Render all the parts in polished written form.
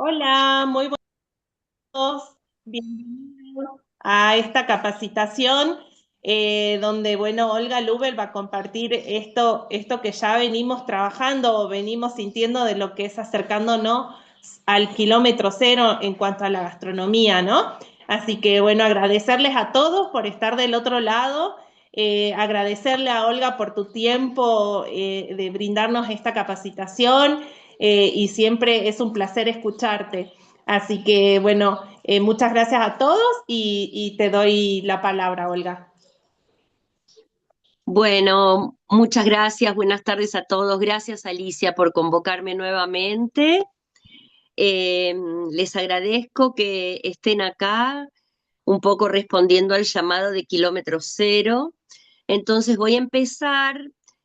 Hola, muy buenos, bienvenidos a esta capacitación donde, bueno, Olga Lubel va a compartir esto que ya venimos trabajando o venimos sintiendo de lo que es acercándonos al kilómetro cero en cuanto a la gastronomía, ¿no? Así que, bueno, agradecerles a todos por estar del otro lado, agradecerle a Olga por tu tiempo de brindarnos esta capacitación y siempre es un placer escucharte. Así que bueno, muchas gracias a todos y te doy la palabra, Olga. Bueno, muchas gracias, buenas tardes a todos. Gracias, Alicia, por convocarme nuevamente. Eh, Les agradezco que estén acá, un poco respondiendo al llamado de Kilómetro Cero. Entonces voy a empezar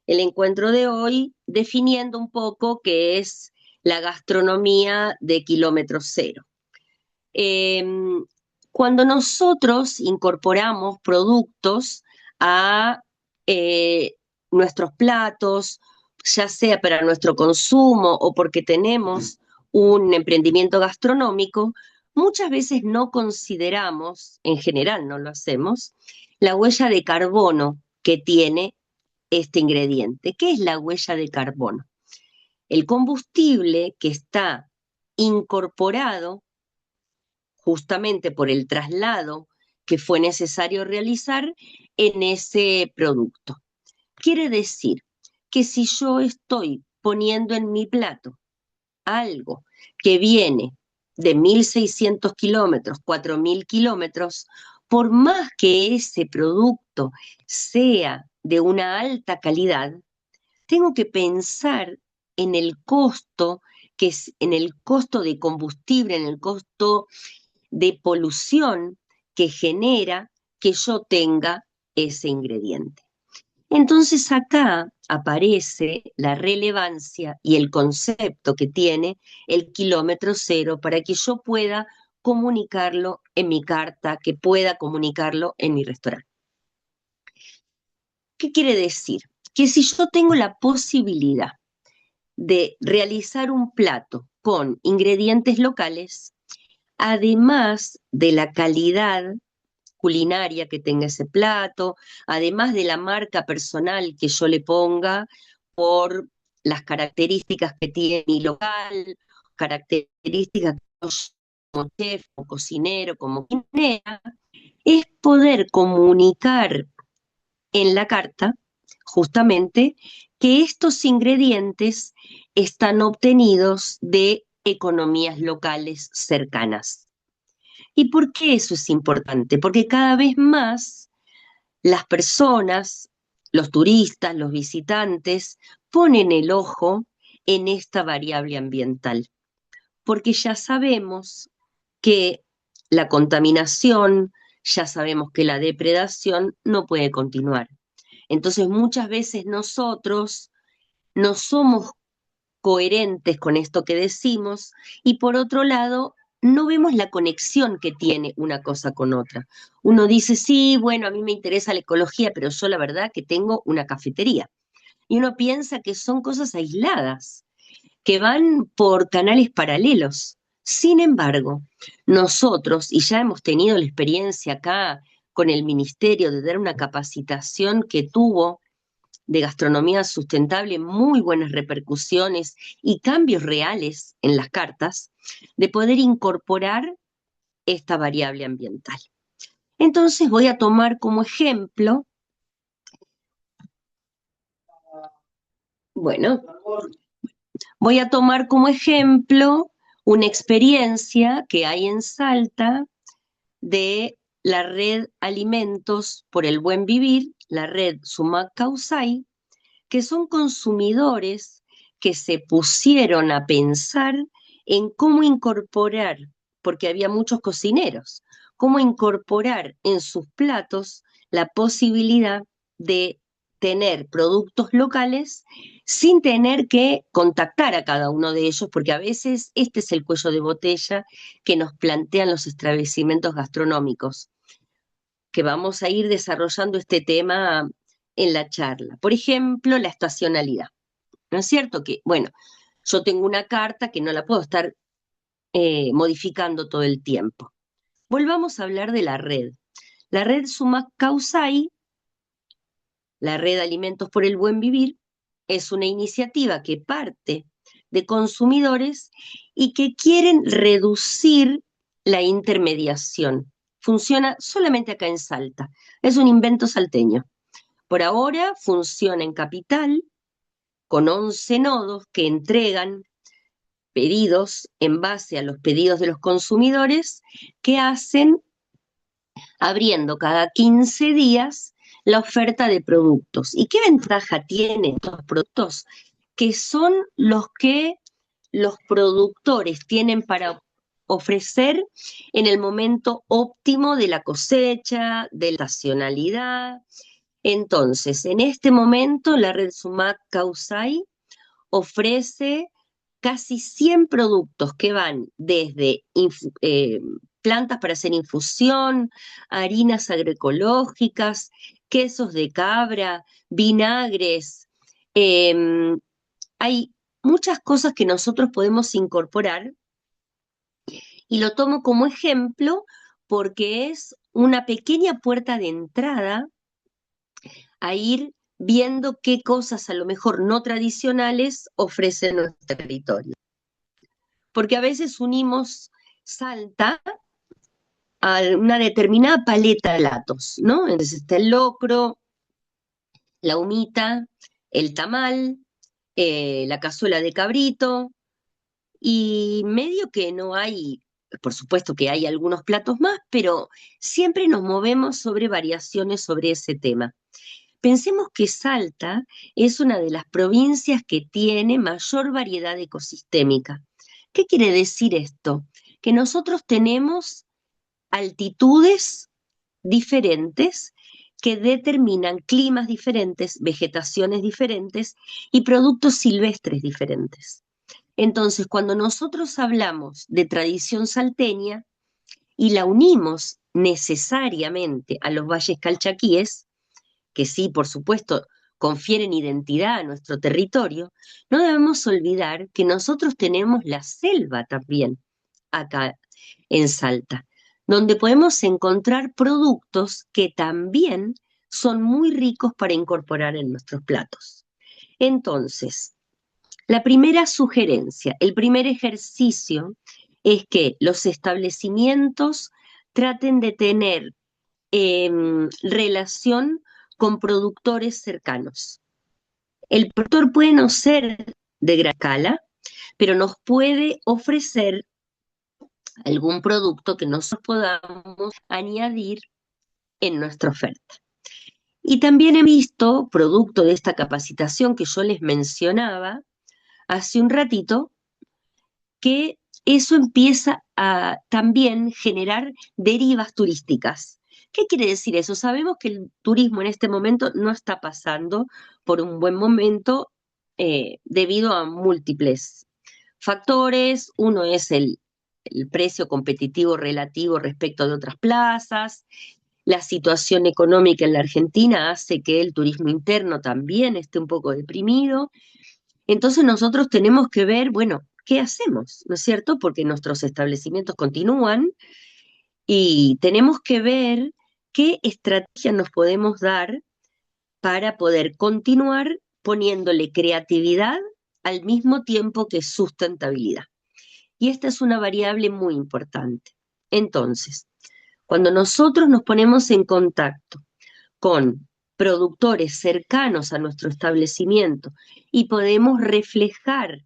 el encuentro de hoy definiendo un poco qué es la gastronomía de Kilómetro Cero. Eh, Cuando nosotros incorporamos productos a nuestros platos, ya sea para nuestro consumo o porque tenemos un emprendimiento gastronómico, muchas veces no consideramos, en general no lo hacemos, la huella de carbono que tiene este ingrediente. ¿Qué es la huella de carbono? El combustible que está incorporado justamente por el traslado que fue necesario realizar en ese producto. Quiere decir que si yo estoy poniendo en mi plato algo que viene de 1.600 kilómetros, 4.000 kilómetros, por más que ese producto sea de una alta calidad, tengo que pensar en el costo, que es en el costo de combustible, en el costo de polución que genera que yo tenga ese ingrediente. Entonces acá aparece la relevancia y el concepto que tiene el kilómetro cero para que yo pueda comunicarlo en mi carta, que pueda comunicarlo en mi restaurante. ¿Qué quiere decir? Que si yo tengo la posibilidad de realizar un plato con ingredientes locales, además de la calidad culinaria que tenga ese plato, además de la marca personal que yo le ponga por las características que tiene mi local, características que yo como chef, como cocinero, como cocinera, es poder comunicar en la carta justamente que estos ingredientes están obtenidos de economías locales cercanas. ¿Y por qué eso es importante? Porque cada vez más las personas, los turistas, los visitantes, ponen el ojo en esta variable ambiental, porque ya sabemos que la contaminación, ya sabemos que la depredación no puede continuar. Entonces muchas veces nosotros no somos coherentes con esto que decimos y por otro lado no vemos la conexión que tiene una cosa con otra. Uno dice, sí, bueno, a mí me interesa la ecología, pero yo la verdad que tengo una cafetería. Y uno piensa que son cosas aisladas, que van por canales paralelos. Sin embargo, nosotros, y ya hemos tenido la experiencia acá con el ministerio de dar una capacitación que tuvo de gastronomía sustentable, muy buenas repercusiones y cambios reales en las cartas, de poder incorporar esta variable ambiental. Entonces voy a tomar como ejemplo, bueno, voy a tomar como ejemplo una experiencia que hay en Salta de la red Alimentos por el Buen Vivir, la red Sumac Causay, que son consumidores que se pusieron a pensar en cómo incorporar, porque había muchos cocineros, cómo incorporar en sus platos la posibilidad de tener productos locales sin tener que contactar a cada uno de ellos, porque a veces este es el cuello de botella que nos plantean los establecimientos gastronómicos, que vamos a ir desarrollando este tema en la charla. Por ejemplo, la estacionalidad. ¿No es cierto? Que, bueno, yo tengo una carta que no la puedo estar modificando todo el tiempo. Volvamos a hablar de la red. La red Sumac Causai, la red Alimentos por el Buen Vivir, es una iniciativa que parte de consumidores y que quieren reducir la intermediación. Funciona solamente acá en Salta. Es un invento salteño. Por ahora funciona en Capital con 11 nodos que entregan pedidos en base a los pedidos de los consumidores que hacen abriendo cada 15 días la oferta de productos. ¿Y qué ventaja tienen estos productos? Que son los que los productores tienen para ofrecer en el momento óptimo de la cosecha, de la estacionalidad. Entonces, en este momento, la red Sumac Causai ofrece casi 100 productos que van desde plantas para hacer infusión, harinas agroecológicas, quesos de cabra, vinagres. eh, Hay muchas cosas que nosotros podemos incorporar y lo tomo como ejemplo porque es una pequeña puerta de entrada a ir viendo qué cosas a lo mejor no tradicionales ofrece nuestro territorio. Porque a veces unimos Salta a una determinada paleta de platos, ¿no? Entonces está el locro, la humita, el tamal, la cazuela de cabrito, y medio que no hay, por supuesto que hay algunos platos más, pero siempre nos movemos sobre variaciones sobre ese tema. Pensemos que Salta es una de las provincias que tiene mayor variedad ecosistémica. ¿Qué quiere decir esto? Que nosotros tenemos altitudes diferentes que determinan climas diferentes, vegetaciones diferentes y productos silvestres diferentes. Entonces, cuando nosotros hablamos de tradición salteña y la unimos necesariamente a los valles calchaquíes, que sí, por supuesto, confieren identidad a nuestro territorio, no debemos olvidar que nosotros tenemos la selva también acá en Salta, donde podemos encontrar productos que también son muy ricos para incorporar en nuestros platos. Entonces, la primera sugerencia, el primer ejercicio es que los establecimientos traten de tener relación con productores cercanos. El productor puede no ser de gran escala, pero nos puede ofrecer algún producto que nosotros podamos añadir en nuestra oferta. Y también he visto, producto de esta capacitación que yo les mencionaba hace un ratito, que eso empieza a también generar derivas turísticas. ¿Qué quiere decir eso? Sabemos que el turismo en este momento no está pasando por un buen momento debido a múltiples factores. Uno es el precio competitivo relativo respecto de otras plazas. La situación económica en la Argentina hace que el turismo interno también esté un poco deprimido. Entonces nosotros tenemos que ver, bueno, ¿qué hacemos? ¿No es cierto? Porque nuestros establecimientos continúan y tenemos que ver qué estrategia nos podemos dar para poder continuar poniéndole creatividad al mismo tiempo que sustentabilidad. Y esta es una variable muy importante. Entonces, cuando nosotros nos ponemos en contacto con productores cercanos a nuestro establecimiento y podemos reflejar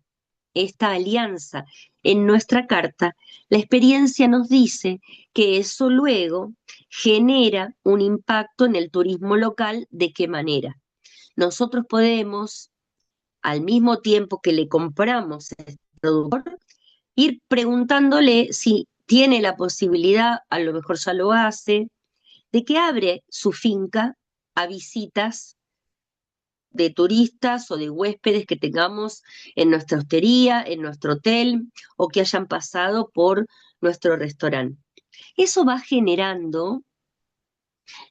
esta alianza en nuestra carta, la experiencia nos dice que eso luego genera un impacto en el turismo local. ¿De qué manera? Nosotros podemos, al mismo tiempo que le compramos a este productor, ir preguntándole si tiene la posibilidad, a lo mejor ya lo hace, de que abre su finca a visitas de turistas o de huéspedes que tengamos en nuestra hostería, en nuestro hotel o que hayan pasado por nuestro restaurante. Eso va generando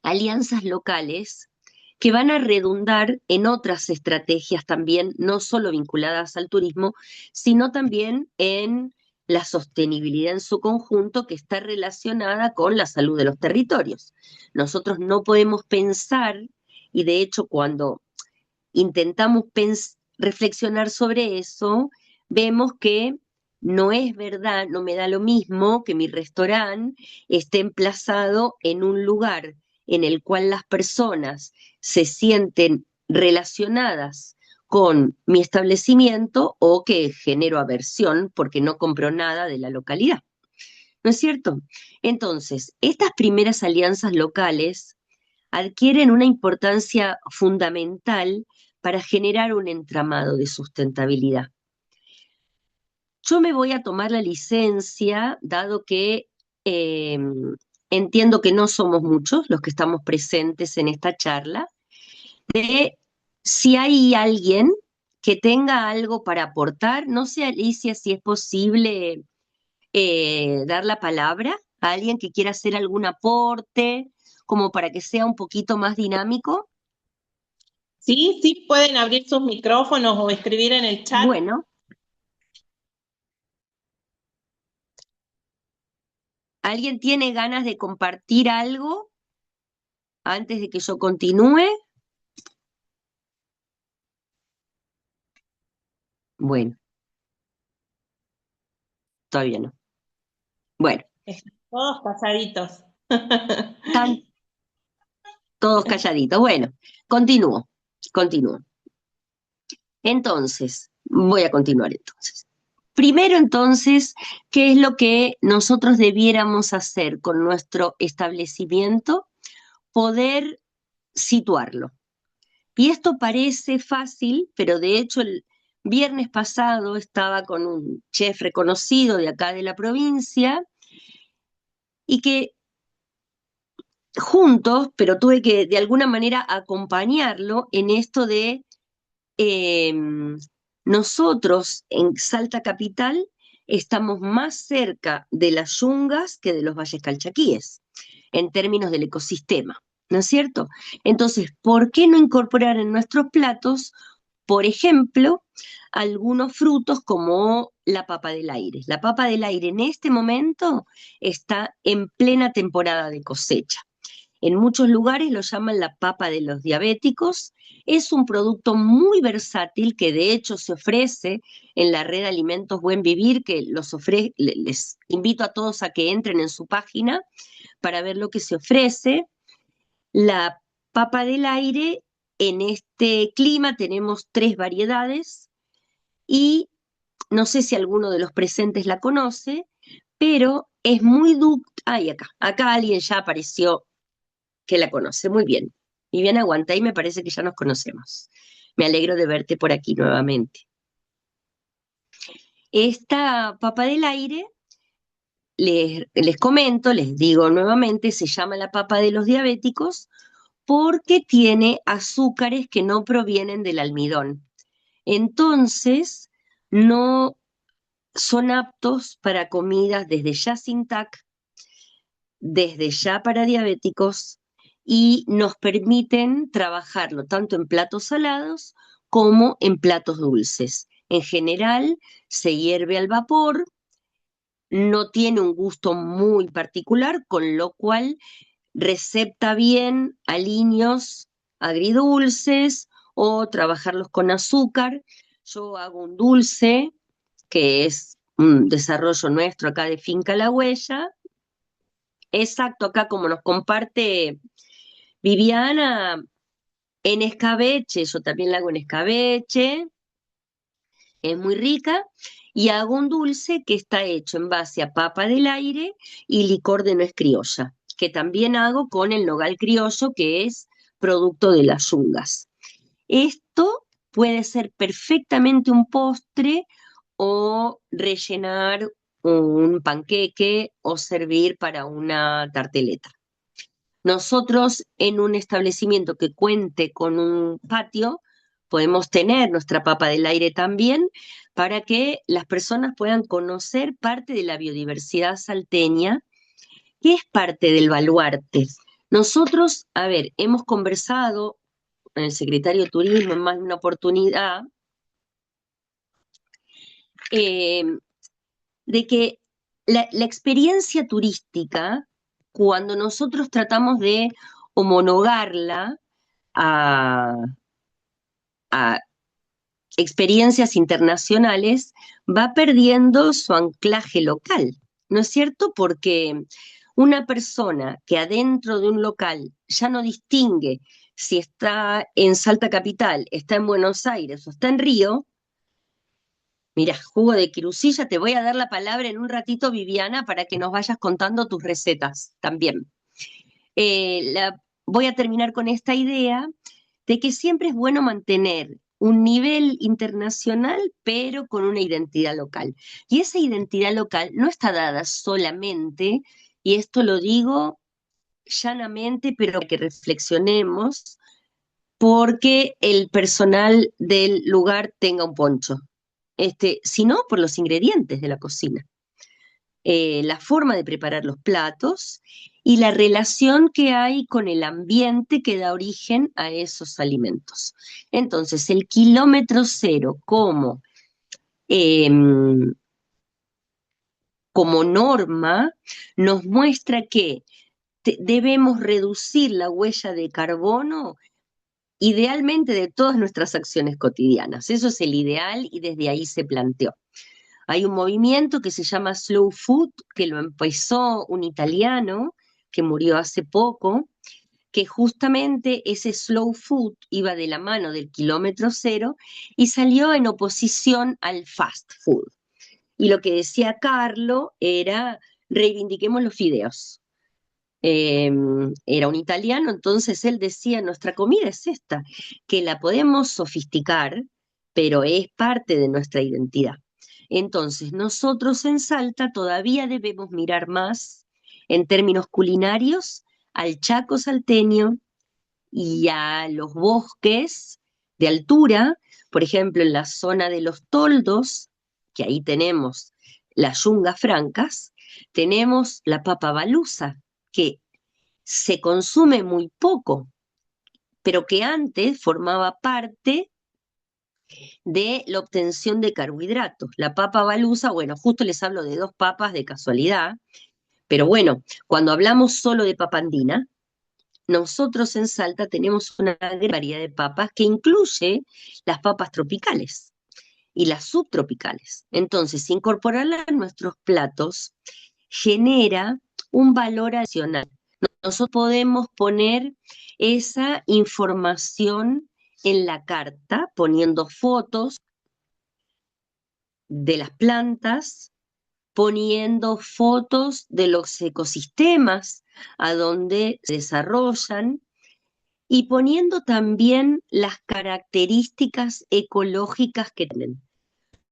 alianzas locales que van a redundar en otras estrategias también, no solo vinculadas al turismo, sino también en la sostenibilidad en su conjunto que está relacionada con la salud de los territorios. Nosotros no podemos pensar, y de hecho cuando intentamos reflexionar sobre eso, vemos que no es verdad, no me da lo mismo que mi restaurante esté emplazado en un lugar en el cual las personas se sienten relacionadas con mi establecimiento o que genero aversión porque no compro nada de la localidad. ¿No es cierto? Entonces, estas primeras alianzas locales adquieren una importancia fundamental para generar un entramado de sustentabilidad. Yo me voy a tomar la licencia, dado que eh, entiendo que no somos muchos los que estamos presentes en esta charla, de si hay alguien que tenga algo para aportar. No sé, Alicia, si es posible dar la palabra a alguien que quiera hacer algún aporte, como para que sea un poquito más dinámico. Sí, sí, pueden abrir sus micrófonos o escribir en el chat. Bueno, ¿alguien tiene ganas de compartir algo antes de que yo continúe? Bueno, todavía no. Bueno, Están todos pasaditos. están todos calladitos. Bueno, continúo. Entonces, voy a continuar entonces. Primero entonces, ¿qué es lo que nosotros debiéramos hacer con nuestro establecimiento? Poder situarlo. Y esto parece fácil, pero de hecho el viernes pasado estaba con un chef reconocido de acá de la provincia y que juntos, pero tuve que de alguna manera acompañarlo en esto de eh, nosotros en Salta Capital estamos más cerca de las yungas que de los valles calchaquíes en términos del ecosistema, ¿no es cierto? Entonces, ¿por qué no incorporar en nuestros platos, por ejemplo, algunos frutos como la papa del aire? La papa del aire en este momento está en plena temporada de cosecha. En muchos lugares lo llaman la papa de los diabéticos. Es un producto muy versátil que de hecho se ofrece en la red Alimentos Buen Vivir, que les invito a todos a que entren en su página para ver lo que se ofrece. La papa del aire, en este clima tenemos 3 variedades y no sé si alguno de los presentes la conoce, pero es muy dulce. Ay, acá alguien ya apareció que la conoce muy bien. Viviana, aguanta y me parece que ya nos conocemos. Me alegro de verte por aquí nuevamente. Esta papa del aire, les comento, les digo nuevamente, se llama la papa de los diabéticos porque tiene azúcares que no provienen del almidón. Entonces, no son aptos para comidas desde ya sin TAC, desde ya para diabéticos, y nos permiten trabajarlo tanto en platos salados como en platos dulces. En general, se hierve al vapor, no tiene un gusto muy particular, con lo cual recepta bien aliños agridulces o trabajarlos con azúcar. Yo hago un dulce, que es un desarrollo nuestro acá de Finca La Huella. Exacto, acá como nos comparte Viviana, en escabeche, yo también la hago en escabeche, es muy rica, y hago un dulce que está hecho en base a papa del aire y licor de nuez criolla, que también hago con el nogal criollo, que es producto de las yungas. Esto puede ser perfectamente un postre o rellenar un panqueque o servir para una tarteleta. Nosotros en un establecimiento que cuente con un patio, podemos tener nuestra papa del aire también para que las personas puedan conocer parte de la biodiversidad salteña, que es parte del baluarte. Nosotros, a ver, hemos conversado con el secretario de Turismo en más de una oportunidad, eh, de que la experiencia turística, cuando nosotros tratamos de homologarla a, a experiencias internacionales, va perdiendo su anclaje local, ¿no es cierto? Porque una persona que adentro de un local ya no distingue si está en Salta Capital, está en Buenos Aires o está en Río, mira, jugo de Quirusilla, te voy a dar la palabra en un ratito, Viviana, para que nos vayas contando tus recetas también. Voy a terminar con esta idea de que siempre es bueno mantener un nivel internacional, pero con una identidad local. Y esa identidad local no está dada solamente, y esto lo digo llanamente, pero que reflexionemos, porque el personal del lugar tenga un poncho, sino por los ingredientes de la cocina, la forma de preparar los platos y la relación que hay con el ambiente que da origen a esos alimentos. Entonces, el kilómetro cero eh, como norma nos muestra que debemos reducir la huella de carbono idealmente de todas nuestras acciones cotidianas. Eso es el ideal y desde ahí se planteó. Hay un movimiento que se llama Slow Food, que lo empezó un italiano que murió hace poco, que justamente ese slow food iba de la mano del kilómetro cero y salió en oposición al fast food. Y lo que decía Carlo era, reivindiquemos los fideos. Era un italiano, entonces él decía, nuestra comida es esta, que la podemos sofisticar, pero es parte de nuestra identidad. Entonces, nosotros en Salta todavía debemos mirar más en términos culinarios al Chaco salteño y a los bosques de altura, por ejemplo, en la zona de los toldos, que ahí tenemos las yungas francas, tenemos la papa baluza, que se consume muy poco, pero que antes formaba parte de la obtención de carbohidratos. La papa baluza, bueno, justo les hablo de dos papas de casualidad, pero bueno, cuando hablamos solo de papa andina, nosotros en Salta tenemos una gran variedad de papas que incluye las papas tropicales y las subtropicales. Entonces, incorporarla a nuestros platos genera un valor adicional. Nosotros podemos poner esa información en la carta, poniendo fotos de las plantas, poniendo fotos de los ecosistemas a donde se desarrollan y poniendo también las características ecológicas que tienen.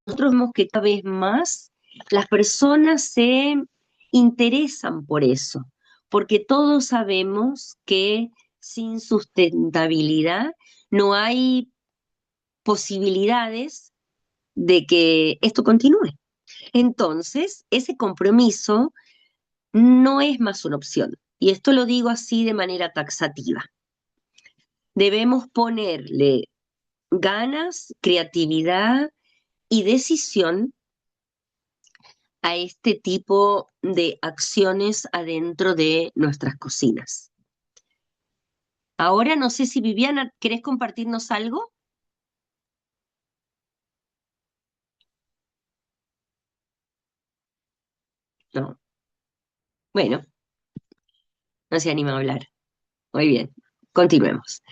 Nosotros vemos que cada vez más las personas se interesan por eso, porque todos sabemos que sin sustentabilidad no hay posibilidades de que esto continúe. Entonces, ese compromiso no es más una opción. Y esto lo digo así de manera taxativa. Debemos ponerle ganas, creatividad y decisión a este tipo de acciones adentro de nuestras cocinas. Ahora no sé si Viviana, ¿querés compartirnos algo? No. Bueno, no se anima a hablar. Muy bien, continuemos.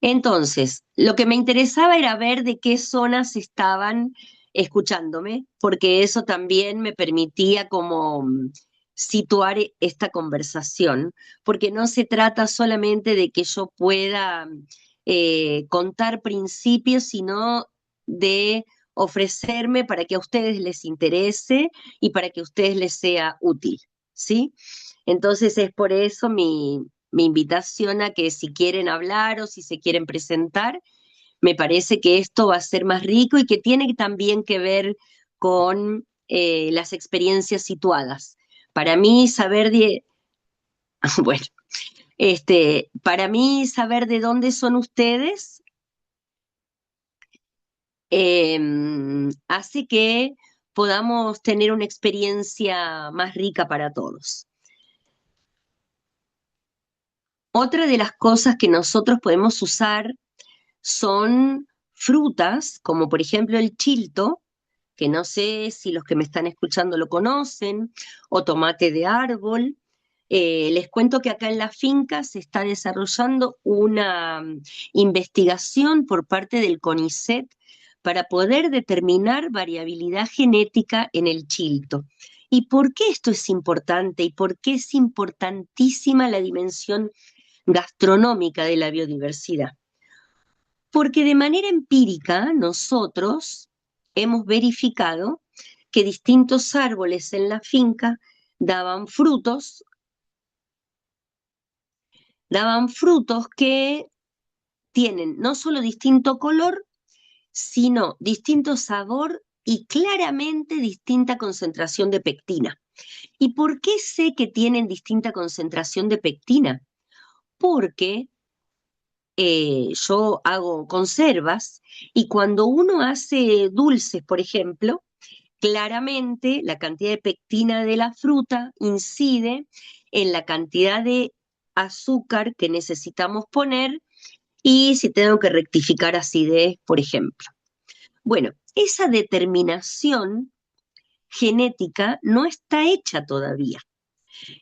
Entonces, lo que me interesaba era ver de qué zonas estaban escuchándome, porque eso también me permitía como situar esta conversación, porque no se trata solamente de que yo pueda contar principios, sino de ofrecerme para que a ustedes les interese y para que a ustedes les sea útil, ¿sí? Entonces es por eso mi invitación a que si quieren hablar o si se quieren presentar, me parece que esto va a ser más rico y que tiene también que ver con las experiencias situadas. Para mí saber de, bueno, para mí saber de dónde son ustedes hace que podamos tener una experiencia más rica para todos. Otra de las cosas que nosotros podemos usar son frutas, como por ejemplo el chilto, que no sé si los que me están escuchando lo conocen, o tomate de árbol. Les cuento que acá en la finca se está desarrollando una investigación por parte del CONICET para poder determinar variabilidad genética en el chilto. ¿Y por qué esto es importante y por qué es importantísima la dimensión gastronómica de la biodiversidad? Porque de manera empírica nosotros hemos verificado que distintos árboles en la finca daban frutos que tienen no solo distinto color, sino distinto sabor y claramente distinta concentración de pectina. ¿Y por qué sé que tienen distinta concentración de pectina? Porque yo hago conservas y cuando uno hace dulces, por ejemplo, claramente la cantidad de pectina de la fruta incide en la cantidad de azúcar que necesitamos poner y si tengo que rectificar acidez, por ejemplo. Bueno, esa determinación genética no está hecha todavía.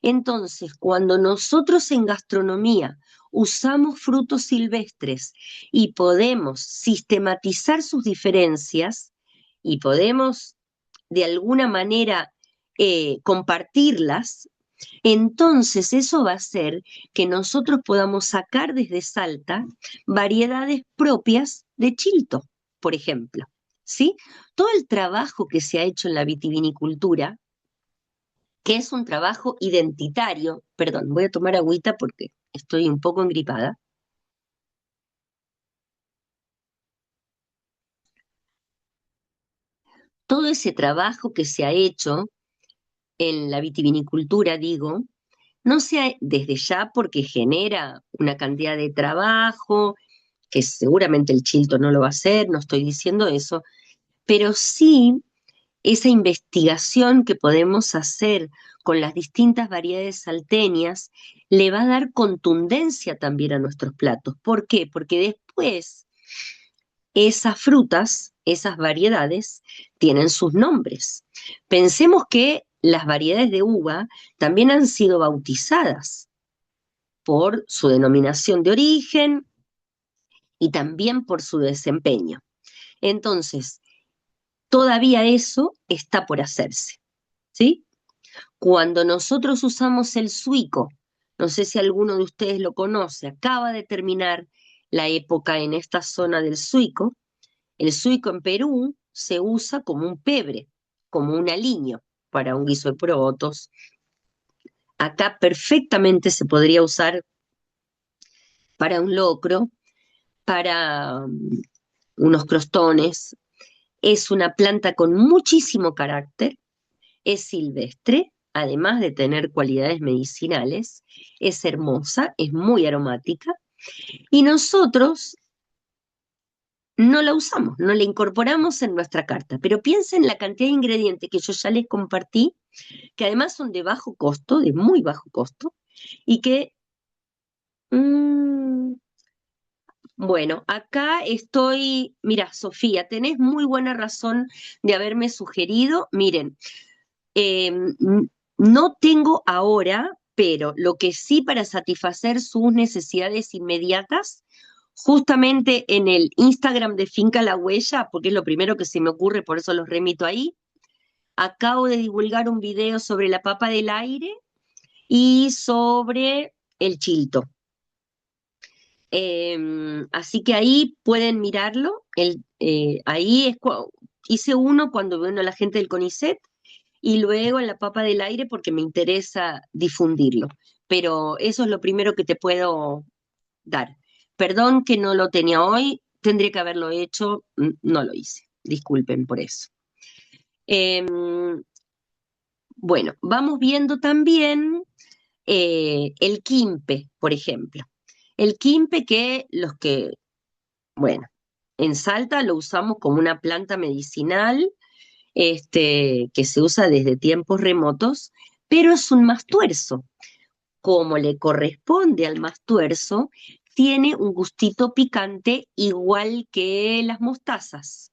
Entonces, cuando nosotros en gastronomía usamos frutos silvestres y podemos sistematizar sus diferencias y podemos de alguna manera compartirlas, entonces eso va a hacer que nosotros podamos sacar desde Salta variedades propias de chilto, por ejemplo. ¿Sí? Todo el trabajo que se ha hecho en la vitivinicultura, que es un trabajo identitario, perdón, voy a tomar agüita porque estoy un poco engripada. Todo ese trabajo que se ha hecho en la vitivinicultura, digo, no sea desde ya porque genera una cantidad de trabajo, que seguramente el chilto no lo va a hacer, no estoy diciendo eso, pero sí esa investigación que podemos hacer con las distintas variedades salteñas le va a dar contundencia también a nuestros platos. ¿Por qué? Porque después esas frutas, esas variedades, tienen sus nombres. Pensemos que las variedades de uva también han sido bautizadas por su denominación de origen y también por su desempeño. Entonces, todavía eso está por hacerse, ¿sí? Cuando nosotros usamos el suico, no sé si alguno de ustedes lo conoce, acaba de terminar la época en esta zona del suico. El suico en Perú se usa como un pebre, como un aliño para un guiso de porotos. Acá perfectamente se podría usar para un locro, para unos crostones. Es una planta con muchísimo carácter, es silvestre, además de tener cualidades medicinales, es hermosa, es muy aromática, y nosotros no la usamos, no la incorporamos en nuestra carta. Pero piensen en la cantidad de ingredientes que yo ya les compartí, que además son de bajo costo, de muy bajo costo, y que, mmm, bueno, acá estoy, mira, Sofía, tenés muy buena razón de haberme sugerido, miren, eh, no tengo ahora, pero lo que sí para satisfacer sus necesidades inmediatas, justamente en el Instagram de Finca La Huella, porque es lo primero que se me ocurre, por eso los remito ahí, acabo de divulgar un video sobre la papa del aire y sobre el chilto. Así que ahí pueden mirarlo. Ahí hice uno cuando vino la gente del CONICET y luego en la papa del aire porque me interesa difundirlo. Pero eso es lo primero que te puedo dar. Perdón que no lo tenía hoy, tendría que haberlo hecho, no lo hice. Disculpen por eso. Bueno, vamos viendo también el quimpe, por ejemplo. El quimpe bueno, en Salta lo usamos como una planta medicinal, que se usa desde tiempos remotos, pero es un mastuerzo. Como le corresponde al mastuerzo, tiene un gustito picante igual que las mostazas.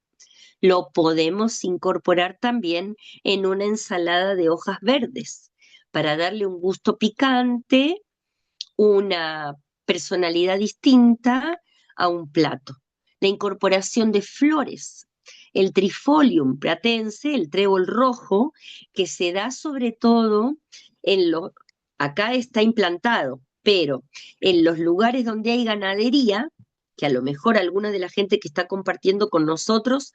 Lo podemos incorporar también en una ensalada de hojas verdes para darle un gusto picante, una personalidad distinta a un plato. La incorporación de flores, el trifolium pratense, el trébol rojo, que se da sobre todo en los, acá está implantado, pero en los lugares donde hay ganadería, que a lo mejor alguna de la gente que está compartiendo con nosotros,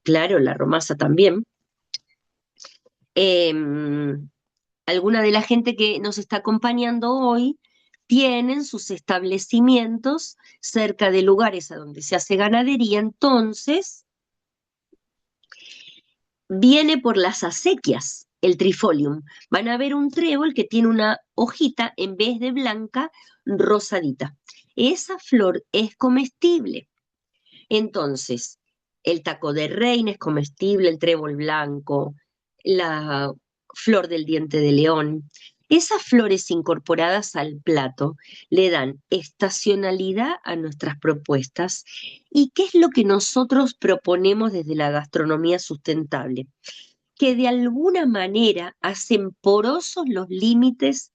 claro, la romasa también, eh, alguna de la gente que nos está acompañando hoy tienen sus establecimientos cerca de lugares a donde se hace ganadería, entonces viene por las acequias el trifolium. Van a ver un trébol que tiene una hojita en vez de blanca, rosadita. Esa flor es comestible. Entonces, el taco de reina es comestible, el trébol blanco, la flor del diente de león. Esas flores incorporadas al plato le dan estacionalidad a nuestras propuestas. ¿Y qué es lo que nosotros proponemos desde la gastronomía sustentable? Que de alguna manera hacen porosos los límites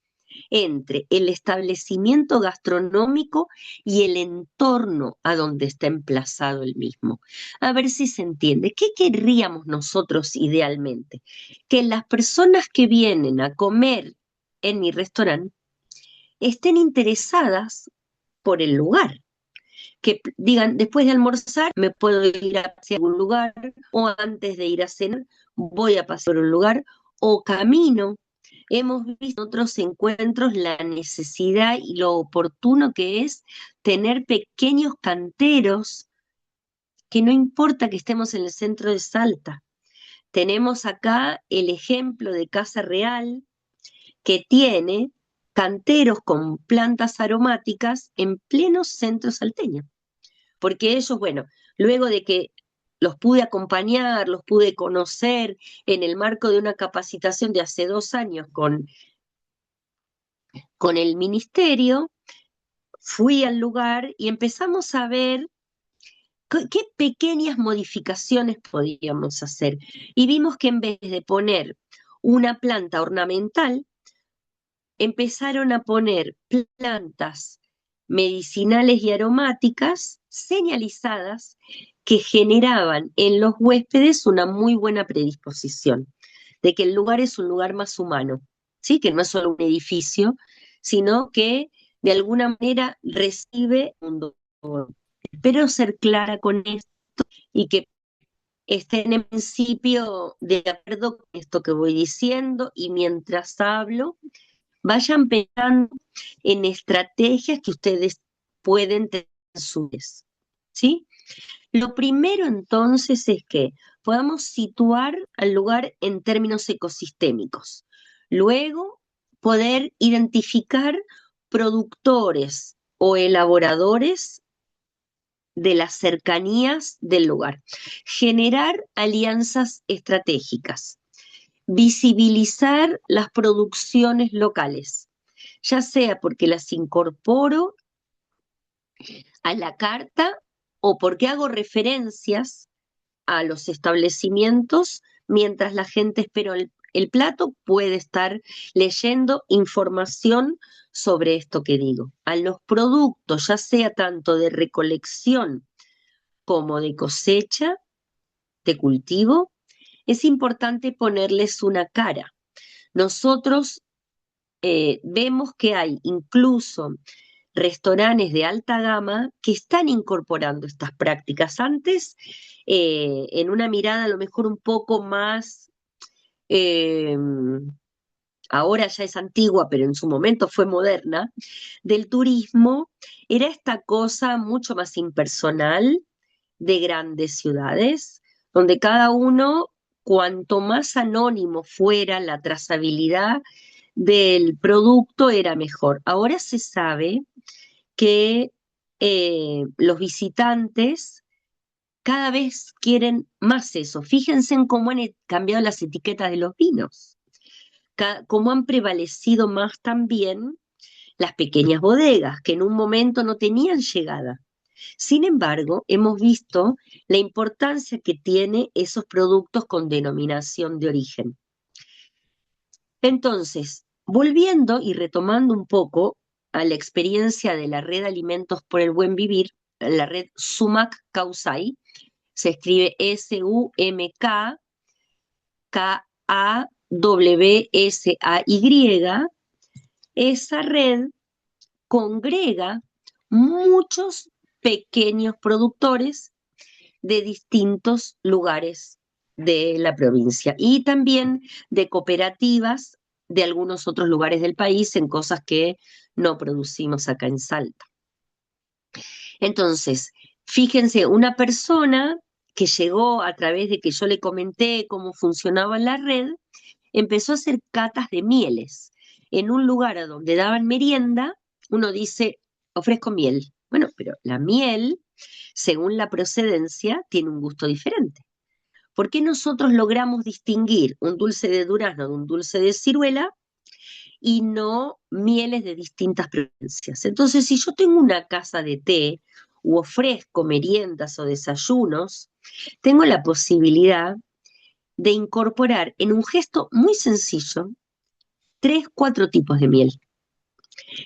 entre el establecimiento gastronómico y el entorno a donde está emplazado el mismo. A ver si se entiende. ¿Qué querríamos nosotros idealmente? Que las personas que vienen a comer en mi restaurante estén interesadas por el lugar, que digan, después de almorzar me puedo ir a pasear a algún lugar, o antes de ir a cenar voy a pasar a un lugar, o camino. Hemos visto en otros encuentros la necesidad y lo oportuno que es tener pequeños canteros, que no importa que estemos en el centro de Salta. Tenemos acá el ejemplo de Casa Real, que tiene canteros con plantas aromáticas en pleno centro salteño. Porque ellos, bueno, luego de que los pude acompañar, los pude conocer en el marco de una capacitación de hace 2 años con el ministerio, fui al lugar y empezamos a ver qué pequeñas modificaciones podíamos hacer. Y vimos que en vez de poner una planta ornamental, empezaron a poner plantas medicinales y aromáticas señalizadas que generaban en los huéspedes una muy buena predisposición de que el lugar es un lugar más humano, ¿sí? Que no es solo un edificio, sino que de alguna manera recibe un don. Espero ser clara con esto y que estén en principio de acuerdo con esto que voy diciendo y mientras hablo, vayan pensando en estrategias que ustedes pueden tener a su vez, ¿sí? Lo primero entonces es que podamos situar al lugar en términos ecosistémicos. Luego, poder identificar productores o elaboradores de las cercanías del lugar. Generar alianzas estratégicas. Visibilizar las producciones locales, ya sea porque las incorporo a la carta o porque hago referencias a los establecimientos mientras la gente espera el plato, puede estar leyendo información sobre esto que digo. A los productos, ya sea tanto de recolección como de cosecha, de cultivo, es importante ponerles una cara. Nosotros vemos que hay incluso restaurantes de alta gama que están incorporando estas prácticas. Antes, en una mirada a lo mejor un poco más, eh, ahora ya es antigua, pero en su momento fue moderna, del turismo, era esta cosa mucho más impersonal de grandes ciudades, donde cada uno, cuanto más anónimo fuera la trazabilidad del producto, era mejor. Ahora se sabe que los visitantes cada vez quieren más eso. Fíjense en cómo han cambiado las etiquetas de los vinos, cómo han prevalecido más también las pequeñas bodegas, que en un momento no tenían llegada. Sin embargo, hemos visto la importancia que tiene esos productos con denominación de origen. Entonces, volviendo y retomando un poco a la experiencia de la red Alimentos por el Buen Vivir, la red Sumac Causay, se escribe SUMKKAWSAY, esa red congrega muchos pequeños productores de distintos lugares de la provincia y también de cooperativas de algunos otros lugares del país en cosas que no producimos acá en Salta. Entonces, fíjense, una persona que llegó a través de que yo le comenté cómo funcionaba la red, empezó a hacer catas de mieles. En un lugar a donde daban merienda, uno dice, ofrezco miel. Bueno, pero la miel, según la procedencia, tiene un gusto diferente. ¿Por qué nosotros logramos distinguir un dulce de durazno de un dulce de ciruela y no mieles de distintas provincias? Entonces, si yo tengo una casa de té u ofrezco meriendas o desayunos, tengo la posibilidad de incorporar en un gesto muy sencillo 3, 4 tipos de miel.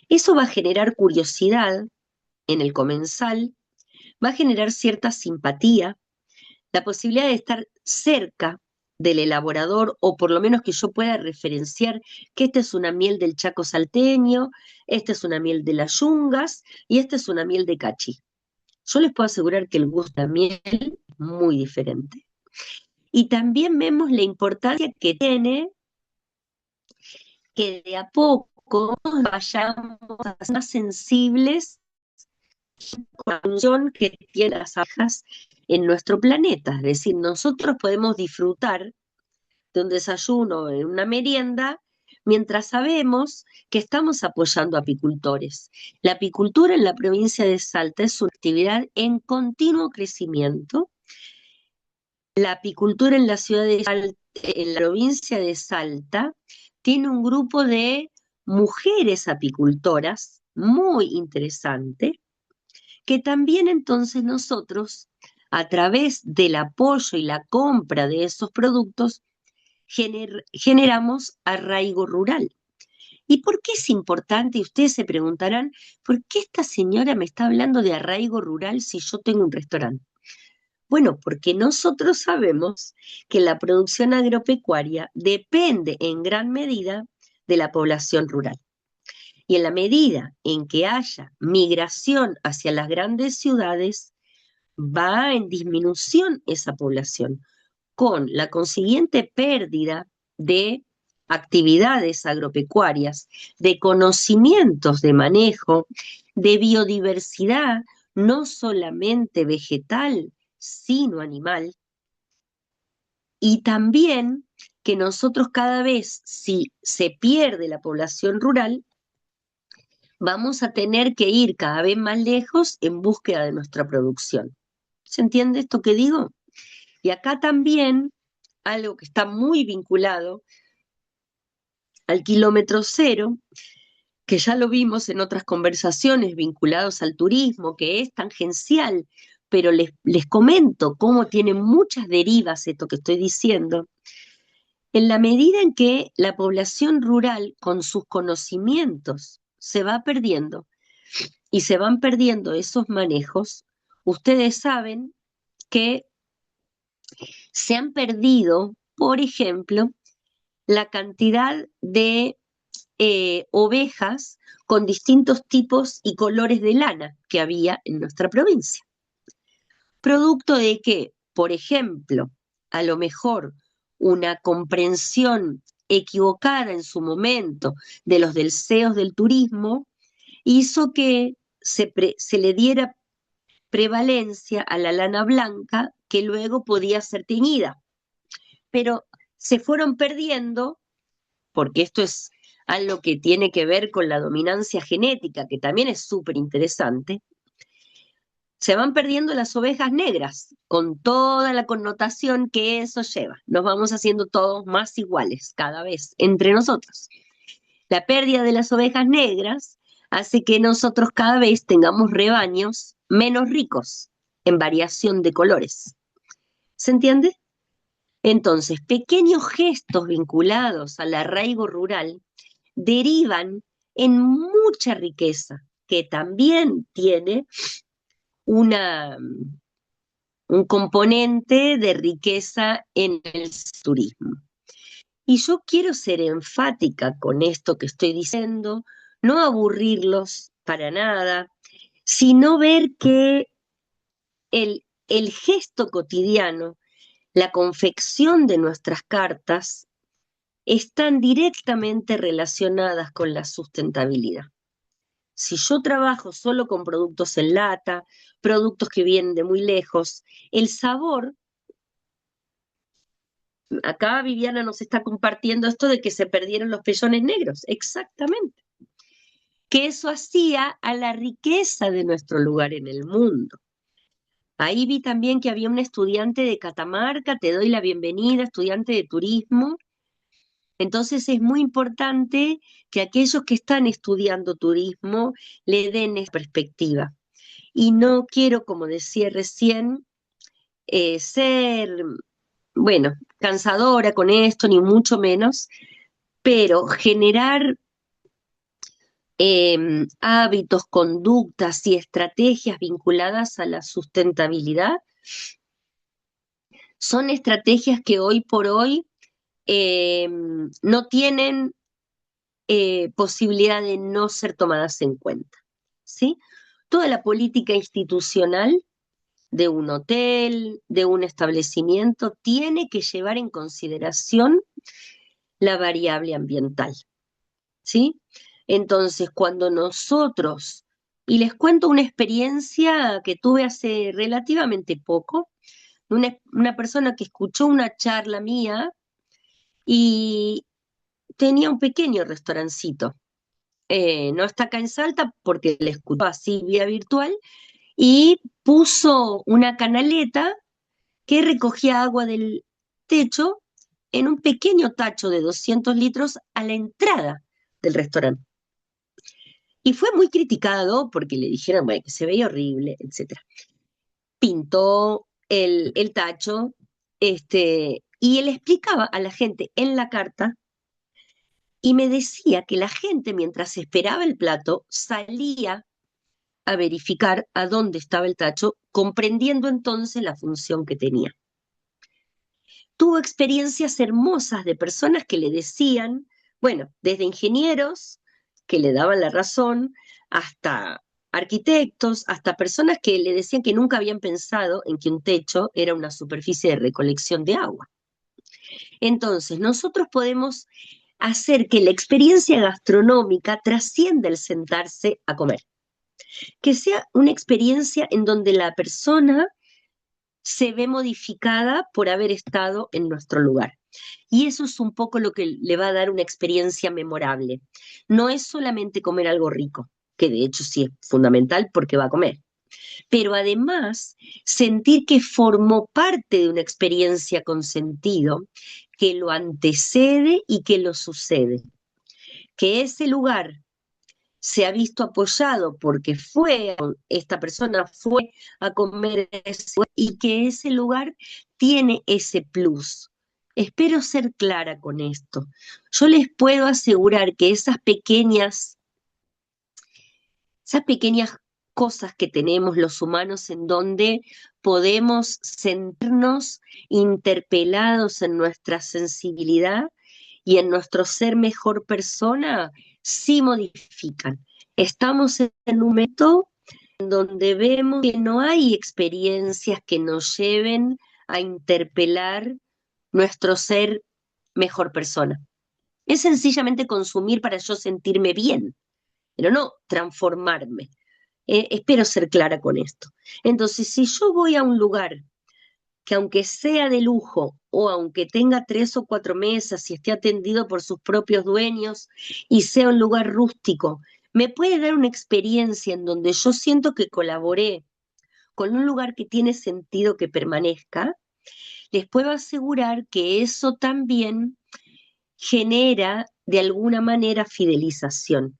Eso va a generar curiosidad en el comensal, va a generar cierta simpatía, la posibilidad de estar cerca del elaborador, o por lo menos que yo pueda referenciar que esta es una miel del Chaco salteño, esta es una miel de las Yungas y esta es una miel de Cachi. Yo les puedo asegurar que el gusto de la miel es muy diferente. Y también vemos la importancia que tiene que de a poco vayamos a ser más sensibles con la función que tienen las abejas en nuestro planeta. Es decir, nosotros podemos disfrutar de un desayuno, en una merienda, mientras sabemos que estamos apoyando a apicultores. La apicultura en la provincia de Salta es una actividad en continuo crecimiento. La apicultura en la ciudad de Salta, en la provincia de Salta, tiene un grupo de mujeres apicultoras muy interesante, que también entonces nosotros, a través del apoyo y la compra de esos productos, generamos arraigo rural. ¿Y por qué es importante? Y ustedes se preguntarán, ¿por qué esta señora me está hablando de arraigo rural si yo tengo un restaurante? Bueno, porque nosotros sabemos que la producción agropecuaria depende en gran medida de la población rural. Y en la medida en que haya migración hacia las grandes ciudades, va en disminución esa población, con la consiguiente pérdida de actividades agropecuarias, de conocimientos de manejo, de biodiversidad, no solamente vegetal, sino animal, y también que nosotros cada vez, si se pierde la población rural, vamos a tener que ir cada vez más lejos en búsqueda de nuestra producción. ¿Se entiende esto que digo? Y acá también algo que está muy vinculado al kilómetro cero, que ya lo vimos en otras conversaciones vinculados al turismo, que es tangencial, pero les comento cómo tiene muchas derivas esto que estoy diciendo. En la medida en que la población rural con sus conocimientos se va perdiendo y se van perdiendo esos manejos, ustedes saben que se han perdido, por ejemplo, la cantidad de ovejas con distintos tipos y colores de lana que había en nuestra provincia. Producto de que, por ejemplo, a lo mejor una comprensión equivocada en su momento de los deseos del turismo hizo que se le diera prevalencia a la lana blanca que luego podía ser teñida. Pero se fueron perdiendo, porque esto es algo que tiene que ver con la dominancia genética, que también es súper interesante, Se van perdiendo las ovejas negras, con toda la connotación que eso lleva. Nos vamos haciendo todos más iguales cada vez entre nosotros. La pérdida de las ovejas negras hace que nosotros cada vez tengamos rebaños menos ricos en variación de colores. ¿Se entiende? Entonces, pequeños gestos vinculados al arraigo rural derivan en mucha riqueza que también tiene una, un componente de riqueza en el turismo. Y yo quiero ser enfática con esto que estoy diciendo, no aburrirlos para nada, sino ver que el gesto cotidiano, la confección de nuestras cartas, están directamente relacionadas con la sustentabilidad. Si yo trabajo solo con productos en lata, productos que vienen de muy lejos, el sabor, acá Viviana nos está compartiendo esto de que se perdieron los pellones negros, exactamente, que eso hacía a la riqueza de nuestro lugar en el mundo. Ahí vi también que había un estudiante de Catamarca, te doy la bienvenida, estudiante de turismo. Entonces es muy importante que aquellos que están estudiando turismo le den esa perspectiva. Y no quiero, como decía recién, ser, bueno, cansadora con esto, ni mucho menos, pero generar hábitos, conductas y estrategias vinculadas a la sustentabilidad son estrategias que hoy por hoy no tienen posibilidad de no ser tomadas en cuenta, ¿sí? Toda la política institucional de un hotel, de un establecimiento, tiene que llevar en consideración la variable ambiental, ¿sí? Entonces, cuando nosotros, y les cuento una experiencia que tuve hace relativamente poco, una persona que escuchó una charla mía y tenía un pequeño restaurancito. No está acá en Salta porque le escuchó así vía virtual y puso una canaleta que recogía agua del techo en un pequeño tacho de 200 litros a la entrada del restaurante. Y fue muy criticado porque le dijeron, bueno, que se veía horrible, etcétera. Pintó el tacho, y él explicaba a la gente en la carta y me decía que la gente mientras esperaba el plato salía a verificar a dónde estaba el tacho, comprendiendo entonces la función que tenía. Tuvo experiencias hermosas de personas que le decían, bueno, desde ingenieros que le daban la razón, hasta arquitectos, hasta personas que le decían que nunca habían pensado en que un techo era una superficie de recolección de agua. Entonces, nosotros podemos hacer que la experiencia gastronómica trascienda el sentarse a comer, que sea una experiencia en donde la persona se ve modificada por haber estado en nuestro lugar. Y eso es un poco lo que le va a dar una experiencia memorable. No es solamente comer algo rico, que de hecho sí es fundamental porque va a comer, pero además sentir que formó parte de una experiencia con sentido, que lo antecede y que lo sucede. Que ese lugar se ha visto apoyado porque esta persona fue a comer y que ese lugar tiene ese plus. Espero ser clara con esto. Yo les puedo asegurar que esas pequeñas cosas que tenemos los humanos en donde podemos sentirnos interpelados en nuestra sensibilidad y en nuestro ser mejor persona, sí modifican. Estamos en un momento en donde vemos que no hay experiencias que nos lleven a interpelar nuestro ser mejor persona. Es sencillamente consumir para yo sentirme bien, pero no transformarme. Espero ser clara con esto. Entonces, si yo voy a un lugar que aunque sea de lujo o aunque tenga 3 o 4 mesas y esté atendido por sus propios dueños y sea un lugar rústico, me puede dar una experiencia en donde yo siento que colaboré con un lugar que tiene sentido que permanezca, les puedo asegurar que eso también genera de alguna manera fidelización.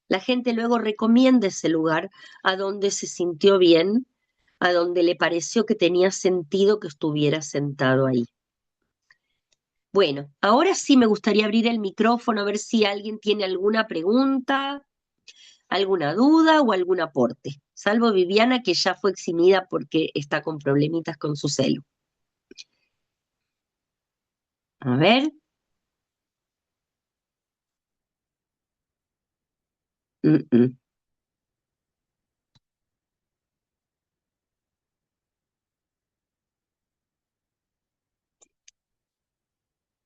La gente luego recomienda ese lugar a donde se sintió bien, a donde le pareció que tenía sentido que estuviera sentado ahí. Bueno, ahora sí me gustaría abrir el micrófono a ver si alguien tiene alguna pregunta, alguna duda o algún aporte. Salvo Viviana, que ya fue eximida porque está con problemitas con su celu. A ver. Mm, mm.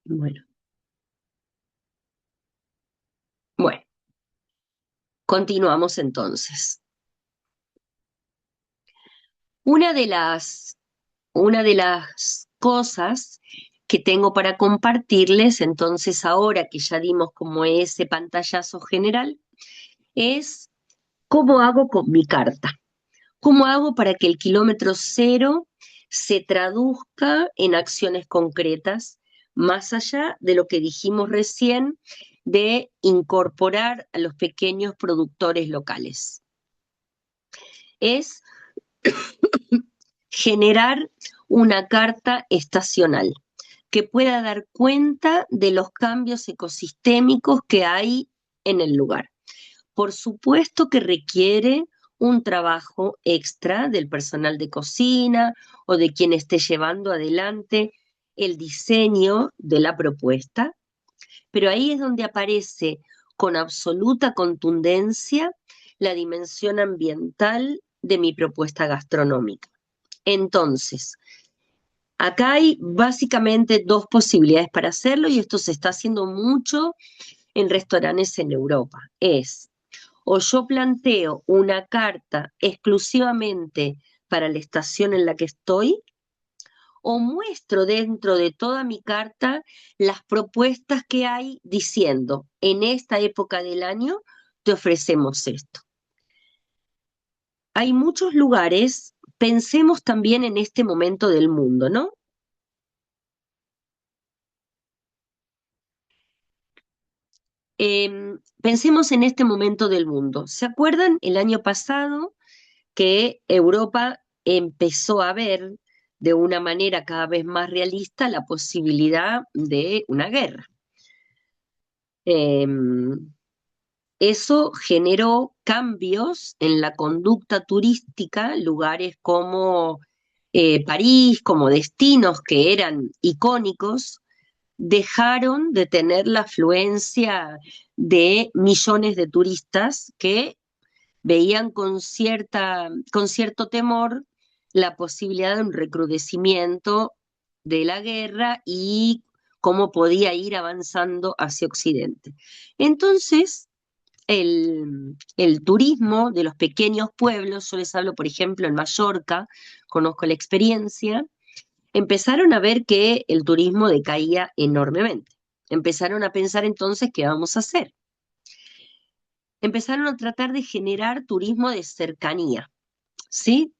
Bueno, bueno, continuamos entonces. Una de las, una de las cosas que tengo para compartirles, entonces ahora que ya dimos como ese pantallazo general, es cómo hago con mi carta. ¿Cómo hago para que el kilómetro cero se traduzca en acciones concretas, más allá de lo que dijimos recién de incorporar a los pequeños productores locales? Es generar una carta estacional que pueda dar cuenta de los cambios ecosistémicos que hay en el lugar. Por supuesto que requiere un trabajo extra del personal de cocina o de quien esté llevando adelante el diseño de la propuesta, pero ahí es donde aparece con absoluta contundencia la dimensión ambiental de mi propuesta gastronómica. Entonces, acá hay básicamente dos posibilidades para hacerlo y esto se está haciendo mucho en restaurantes en Europa. Es o yo planteo una carta exclusivamente para la estación en la que estoy, o muestro dentro de toda mi carta las propuestas que hay diciendo, en esta época del año te ofrecemos esto. Hay muchos lugares, pensemos también en este momento del mundo, ¿no? Pensemos en este momento del mundo. ¿Se acuerdan el año pasado que Europa empezó a ver de una manera cada vez más realista la posibilidad de una guerra? Eh, Eso generó cambios en la conducta turística, lugares como París, como destinos que eran icónicos, dejaron de tener la afluencia de millones de turistas que veían con cierto temor la posibilidad de un recrudecimiento de la guerra y cómo podía ir avanzando hacia Occidente. Entonces, el turismo de los pequeños pueblos, yo les hablo, por ejemplo, en Mallorca, conozco la experiencia, empezaron a ver que el turismo decaía enormemente. Empezaron a pensar entonces qué vamos a hacer. Empezaron a tratar de generar turismo de cercanía, ¿sí?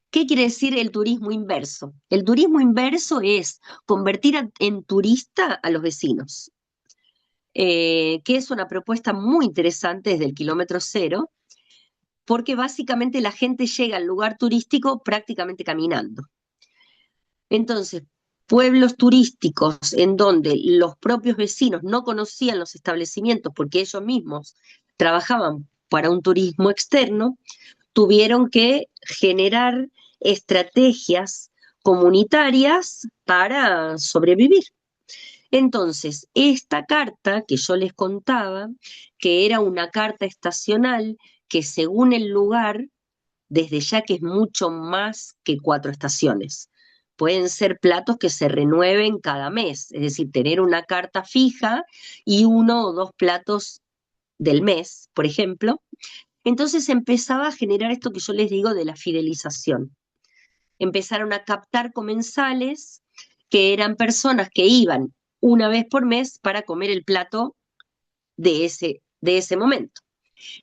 ¿Qué quiere decir el turismo inverso? El turismo inverso es convertir en turista a los vecinos, que es una propuesta muy interesante desde el kilómetro cero, porque básicamente la gente llega al lugar turístico prácticamente caminando. Entonces, pueblos turísticos en donde los propios vecinos no conocían los establecimientos porque ellos mismos trabajaban para un turismo externo, tuvieron que generar estrategias comunitarias para sobrevivir. Entonces, esta carta que yo les contaba, que era una carta estacional, que según el lugar, desde ya que es mucho más que 4 estaciones. Pueden ser platos que se renueven cada mes, es decir, tener una carta fija y 1 o 2 platos del mes, por ejemplo. Entonces empezaba a generar esto que yo les digo de la fidelización. Empezaron a captar comensales que eran personas que iban una vez por mes para comer el plato de ese momento,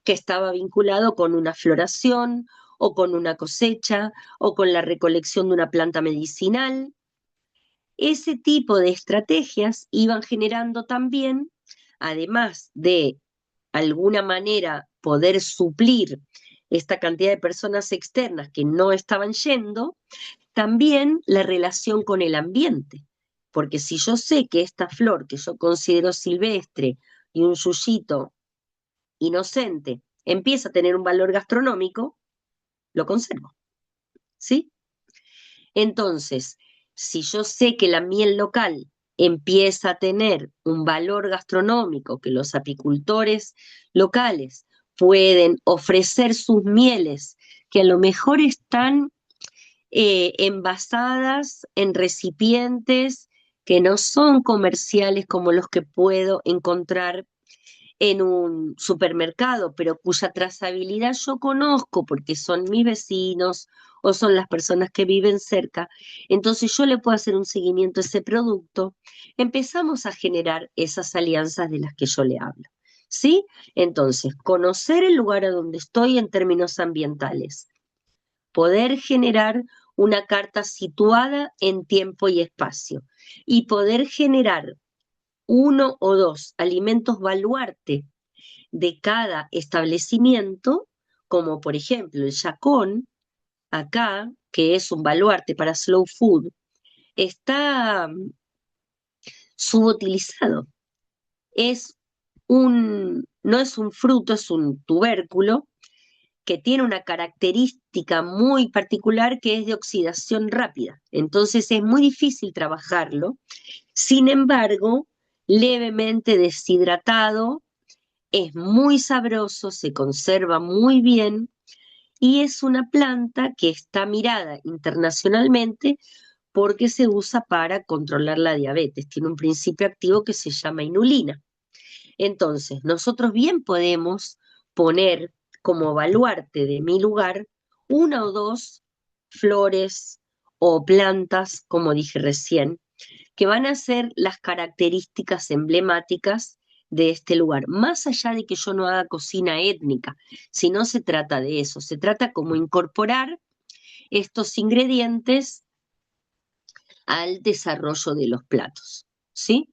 que estaba vinculado con una floración o con una cosecha, o con la recolección de una planta medicinal. Ese tipo de estrategias iban generando también, además de alguna manera poder suplir esta cantidad de personas externas que no estaban yendo, también la relación con el ambiente. Porque si yo sé que esta flor que yo considero silvestre y un yuyito inocente empieza a tener un valor gastronómico, lo conservo, ¿sí? Entonces, si yo sé que la miel local empieza a tener un valor gastronómico, que los apicultores locales pueden ofrecer sus mieles, que a lo mejor están envasadas en recipientes que no son comerciales como los que puedo encontrar en un supermercado, pero cuya trazabilidad yo conozco porque son mis vecinos o son las personas que viven cerca, entonces yo le puedo hacer un seguimiento a ese producto, empezamos a generar esas alianzas de las que yo le hablo. ¿Sí? Entonces, conocer el lugar a donde estoy en términos ambientales, poder generar una carta situada en tiempo y espacio y poder generar uno o dos alimentos baluarte de cada establecimiento, como por ejemplo el yacón, acá, que es un baluarte para slow food, está subutilizado. No es un fruto, es un tubérculo que tiene una característica muy particular que es de oxidación rápida. Entonces es muy difícil trabajarlo. Sin embargo, levemente deshidratado, es muy sabroso, se conserva muy bien y es una planta que está mirada internacionalmente porque se usa para controlar la diabetes. Tiene un principio activo que se llama inulina. Entonces, nosotros bien podemos poner como baluarte de mi lugar una o dos flores o plantas, como dije recién, que van a ser las características emblemáticas de este lugar, más allá de que yo no haga cocina étnica, si no se trata de eso, se trata como incorporar estos ingredientes al desarrollo de los platos, ¿sí?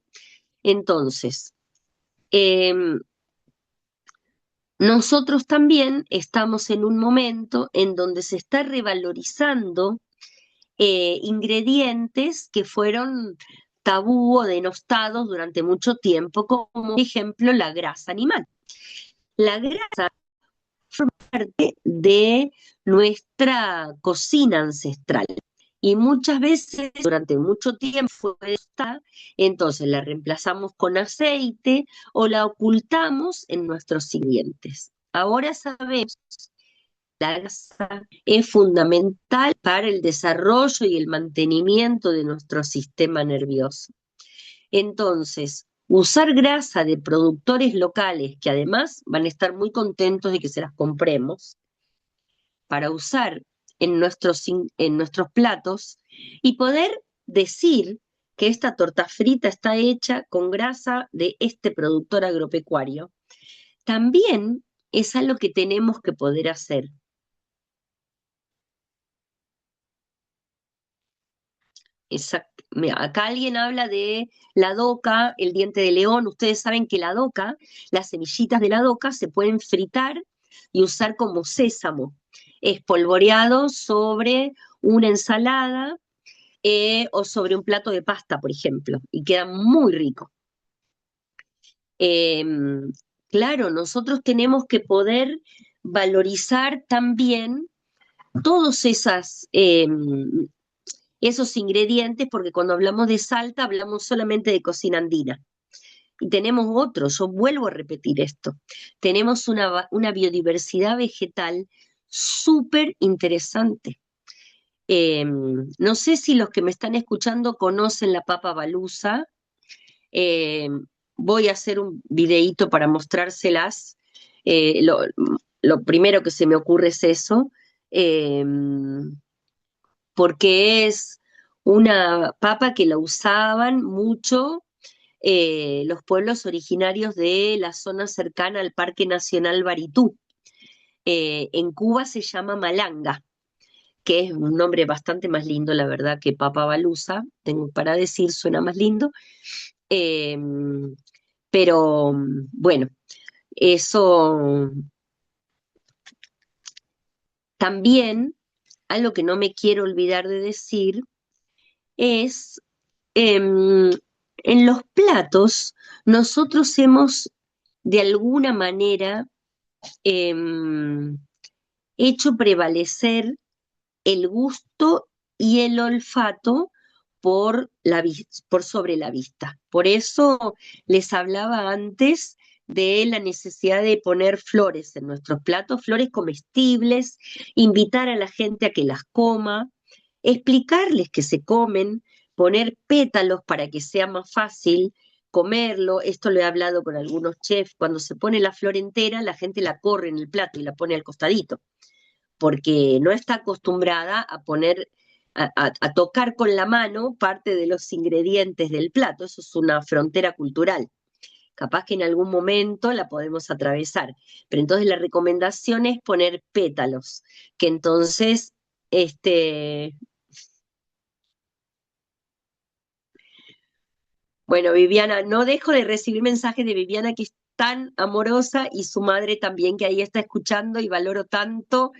Entonces, eh, nosotros también estamos en un momento en donde se está revalorizando ingredientes que fueron tabú o denostados durante mucho tiempo, como por ejemplo la grasa animal. La grasa forma parte de nuestra cocina ancestral y muchas veces durante mucho tiempo fue denostada, entonces la reemplazamos con aceite o la ocultamos en nuestros ingredientes. Ahora sabemos la grasa es fundamental para el desarrollo y el mantenimiento de nuestro sistema nervioso. Entonces, usar grasa de productores locales, que además van a estar muy contentos de que se las compremos, para usar en nuestros platos y poder decir que esta torta frita está hecha con grasa de este productor agropecuario, también es algo que tenemos que poder hacer. Exacto. Mira, acá alguien habla de la doca, el diente de león. Ustedes saben que la doca, las semillitas de la doca se pueden fritar y usar como sésamo, espolvoreado sobre una ensalada o sobre un plato de pasta, por ejemplo, y queda muy rico. Eh, claro, nosotros tenemos que poder valorizar también todos esos ingredientes, porque cuando hablamos de Salta hablamos solamente de cocina andina. Y tenemos otros, yo vuelvo a repetir esto, tenemos una biodiversidad vegetal súper interesante. No sé si los que me están escuchando conocen la papa baluza. Eh, Voy a hacer un videíto para mostrárselas. Eh, lo, lo primero que se me ocurre es eso. Eh, Porque es una papa que la usaban mucho los pueblos originarios de la zona cercana al Parque Nacional Baritú. En Cuba se llama malanga, que es un nombre bastante más lindo, la verdad, que papa baluza, tengo para decir, suena más lindo. Eh, pero bueno, eso también, algo que no me quiero olvidar de decir, es en los platos nosotros hemos de alguna manera em, hecho prevalecer el gusto y el olfato por sobre la vista. Por eso les hablaba antes de la necesidad de poner flores en nuestros platos, flores comestibles, invitar a la gente a que las coma, explicarles que se comen, poner pétalos para que sea más fácil comerlo. Esto lo he hablado con algunos chefs. Cuando se pone la flor entera, la gente la corre en el plato y la pone al costadito porque no está acostumbrada a poner, a tocar con la mano parte de los ingredientes del plato. Eso es una frontera cultural. Capaz que en algún momento la podemos atravesar. Pero entonces la recomendación es poner pétalos, que entonces, bueno, Viviana, no dejo de recibir mensajes de Viviana que es tan amorosa y su madre también que ahí está escuchando y valoro tanto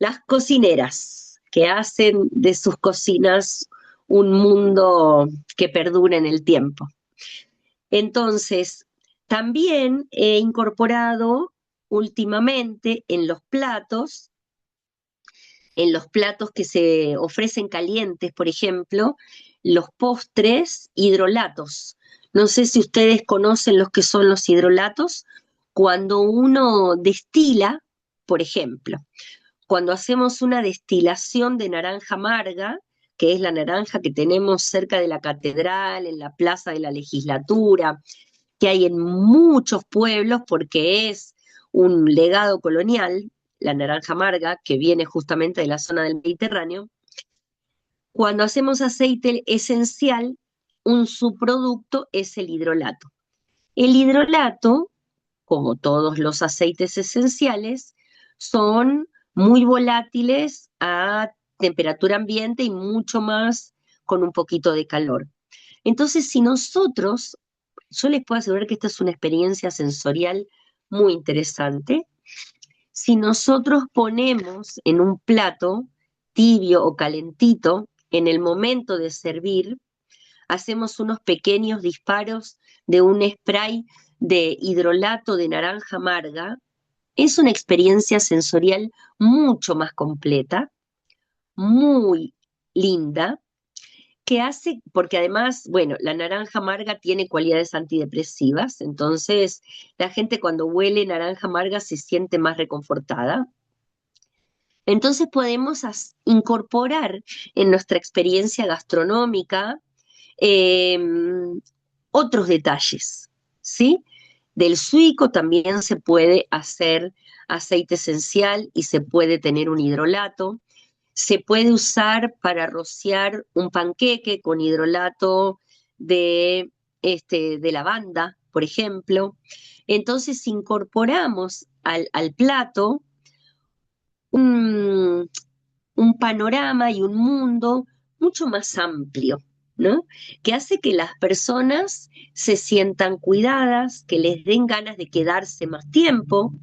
las cocineras que hacen de sus cocinas un mundo que perdura en el tiempo. Entonces, también he incorporado últimamente en los platos que se ofrecen calientes, por ejemplo, los postres hidrolatos. No sé si ustedes conocen los que son los hidrolatos. Cuando uno destila, por ejemplo, cuando hacemos una destilación de naranja amarga, que es la naranja que tenemos cerca de la catedral, en la plaza de la legislatura, que hay en muchos pueblos porque es un legado colonial, la naranja amarga, que viene justamente de la zona del Mediterráneo. Cuando hacemos aceite esencial, un subproducto es el hidrolato. El hidrolato, como todos los aceites esenciales, son muy volátiles a temperatura ambiente y mucho más con un poquito de calor. Entonces, si nosotros, yo les puedo asegurar que esta es una experiencia sensorial muy interesante, si nosotros ponemos en un plato tibio o calentito, en el momento de servir, hacemos unos pequeños disparos de un spray de hidrolato de naranja amarga, es una experiencia sensorial mucho más completa, muy linda, que hace, porque además, bueno, la naranja amarga tiene cualidades antidepresivas, entonces la gente cuando huele naranja amarga se siente más reconfortada. Entonces podemos incorporar en nuestra experiencia gastronómica eh, otros detalles, ¿sí? Del suico también se puede hacer aceite esencial y se puede tener un hidrolato. Se puede usar para rociar un panqueque con hidrolato de, de lavanda, por ejemplo. Entonces incorporamos al plato un, un panorama y un mundo mucho más amplio, ¿no? Que hace que las personas se sientan cuidadas, que les den ganas de quedarse más tiempo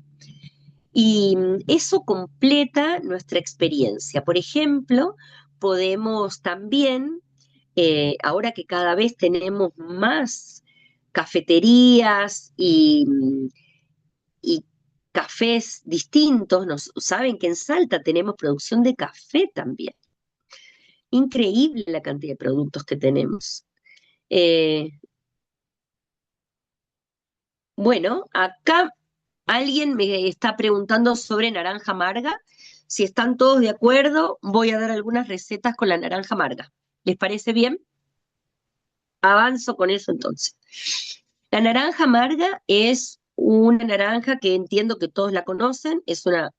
y eso completa nuestra experiencia. Por ejemplo, podemos también, ahora que cada vez tenemos más cafeterías y cafés distintos, saben que en Salta tenemos producción de café también. Increíble la cantidad de productos que tenemos. Eh, bueno, acá alguien me está preguntando sobre naranja amarga. Si están todos de acuerdo, voy a dar algunas recetas con la naranja amarga. ¿Les parece bien? Avanzo con eso entonces. La naranja amarga es una naranja que entiendo que todos la conocen. Es una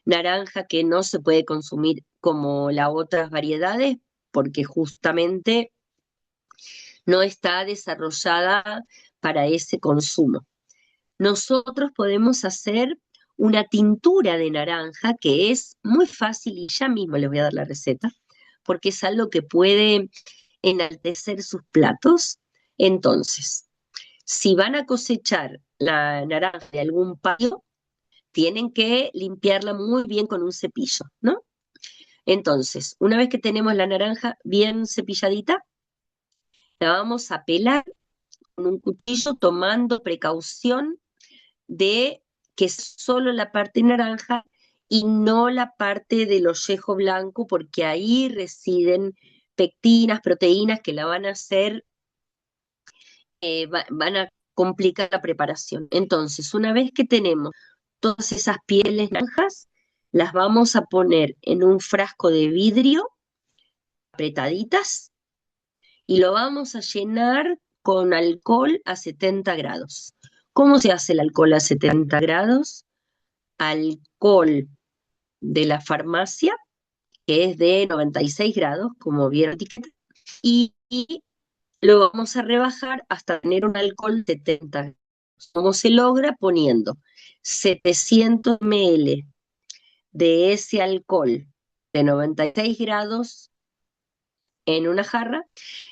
naranja que no se puede consumir como las otras variedades porque justamente no está desarrollada para ese consumo. Nosotros podemos hacer una tintura de naranja que es muy fácil y ya mismo les voy a dar la receta, porque es algo que puede enaltecer sus platos. Entonces, si van a cosechar la naranja de algún patio, tienen que limpiarla muy bien con un cepillo, ¿no? Entonces, una vez que tenemos la naranja bien cepilladita, la vamos a pelar con un cuchillo tomando precaución de que es solo la parte naranja y no la parte del ollejo blanco, porque ahí residen pectinas, proteínas que la van a hacer, van a complicar la preparación. Entonces, una vez que tenemos todas esas pieles naranjas, las vamos a poner en un frasco de vidrio, apretaditas, y lo vamos a llenar con alcohol a 70 grados. ¿Cómo se hace el alcohol a 70 grados? Alcohol de la farmacia, que es de 96 grados, como vieron la etiqueta, y lo vamos a rebajar hasta tener un alcohol de 70 grados. ¿Cómo se logra? Poniendo 700 ml de ese alcohol de 96 grados en una jarra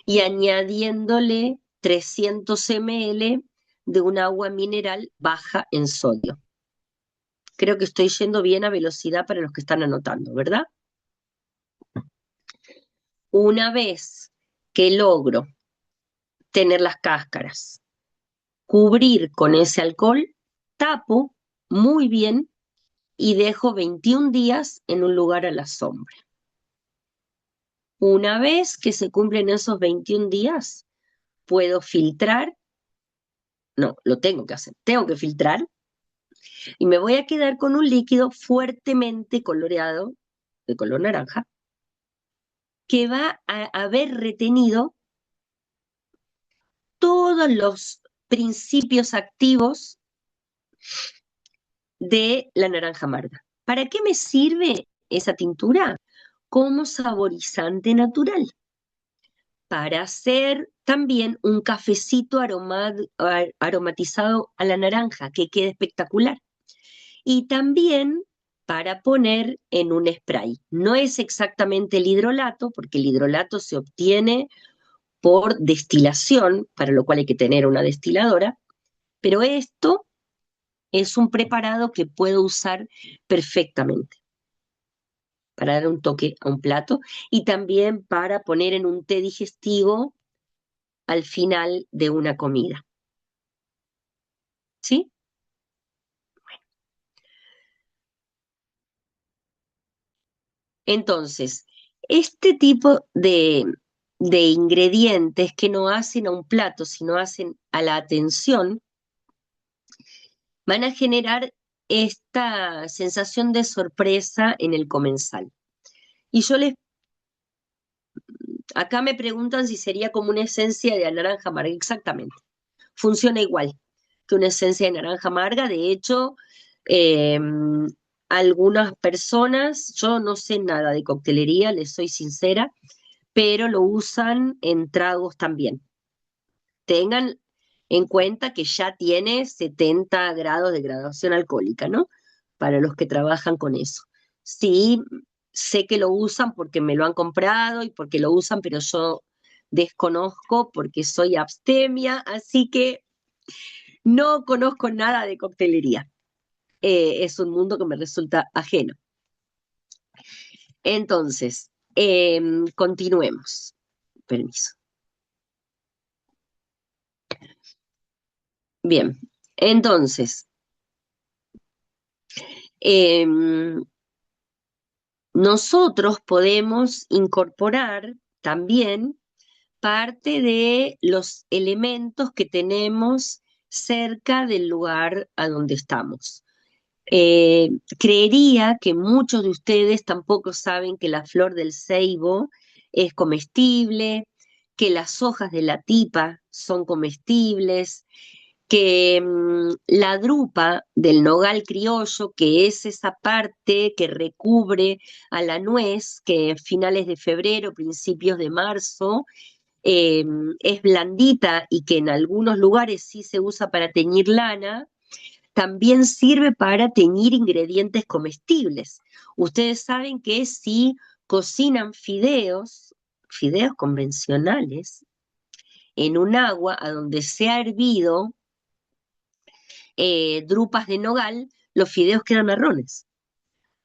y añadiéndole 300 ml de un agua mineral baja en sodio. Creo que estoy yendo bien a velocidad para los que están anotando, ¿verdad? Una vez que logro tener las cáscaras, cubrir con ese alcohol, tapo muy bien y dejo 21 días en un lugar a la sombra. Una vez que se cumplen esos 21 días, puedo filtrar, no, lo tengo que hacer, tengo que filtrar y me voy a quedar con un líquido fuertemente coloreado, de color naranja, que va a haber retenido todos los principios activos de la naranja amarga. ¿Para qué me sirve esa tintura? Como saborizante natural, para hacer también un cafecito aromatizado a la naranja, que quede espectacular. Y también para poner en un spray. No es exactamente el hidrolato, porque el hidrolato se obtiene por destilación, para lo cual hay que tener una destiladora, pero esto es un preparado que puedo usar perfectamente para dar un toque a un plato y también para poner en un té digestivo al final de una comida. ¿Sí? Entonces, este tipo de ingredientes que no hacen a un plato, sino hacen a la atención, van a generar esta sensación de sorpresa en el comensal. Y yo les, acá me preguntan si sería como una esencia de naranja amarga. Exactamente. Funciona igual que una esencia de naranja amarga. De hecho, eh, algunas personas, yo no sé nada de coctelería, les soy sincera, pero lo usan en tragos también. Tengan en cuenta que ya tiene 70 grados de graduación alcohólica, ¿no? Para los que trabajan con eso. Sí, sé que lo usan porque me lo han comprado y porque lo usan, pero yo desconozco porque soy abstemia, así que no conozco nada de coctelería. Es un mundo que me resulta ajeno. Entonces, continuemos. Permiso. Bien, entonces, nosotros podemos incorporar también parte de los elementos que tenemos cerca del lugar a donde estamos. Creería que muchos de ustedes tampoco saben que la flor del ceibo es comestible, que las hojas de la tipa son comestibles, que la drupa del nogal criollo, que es esa parte que recubre a la nuez, que a finales de febrero, principios de marzo, es blandita y que en algunos lugares sí se usa para teñir lana, también sirve para teñir ingredientes comestibles. Ustedes saben que si cocinan fideos convencionales, en un agua a donde se ha hervido drupas de nogal, los fideos quedan marrones.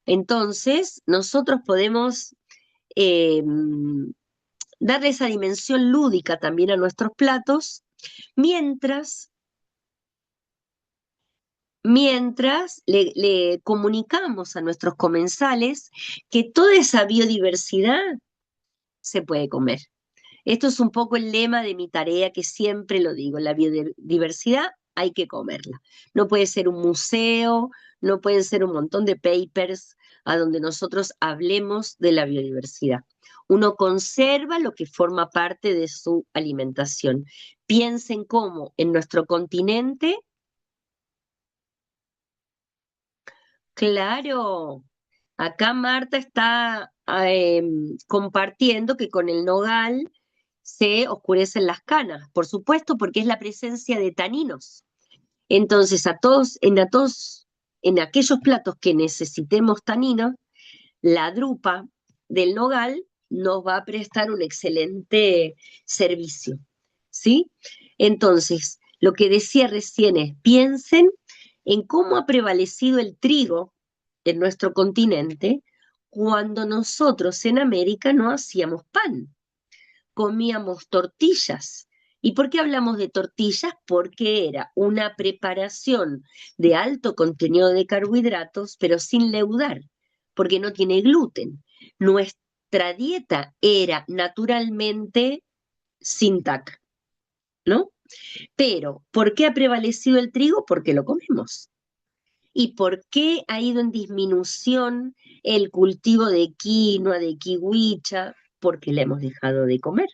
Entonces, nosotros podemos eh, darle esa dimensión lúdica también a nuestros platos, mientras, mientras le comunicamos a nuestros comensales que toda esa biodiversidad se puede comer. Esto es un poco el lema de mi tarea, que siempre lo digo: la biodiversidad hay que comerla. No puede ser un museo, no pueden ser un montón de papers a donde nosotros hablemos de la biodiversidad. Uno conserva lo que forma parte de su alimentación. Piensen cómo en nuestro continente, claro, acá Marta está compartiendo que con el nogal se oscurecen las canas, por supuesto, porque es la presencia de taninos. Entonces, en aquellos platos que necesitemos taninos, la drupa del nogal nos va a prestar un excelente servicio, ¿sí? Entonces, lo que decía recién es: piensen en cómo ha prevalecido el trigo en nuestro continente cuando nosotros en América no hacíamos pan, comíamos tortillas. ¿Y por qué hablamos de tortillas? Porque era una preparación de alto contenido de carbohidratos, pero sin leudar, porque no tiene gluten. Nuestra dieta era naturalmente sin TAC, ¿no? Pero, ¿por qué ha prevalecido el trigo? Porque lo comemos. ¿Y por qué ha ido en disminución el cultivo de quinoa, de kiwicha? Porque le hemos dejado de comer.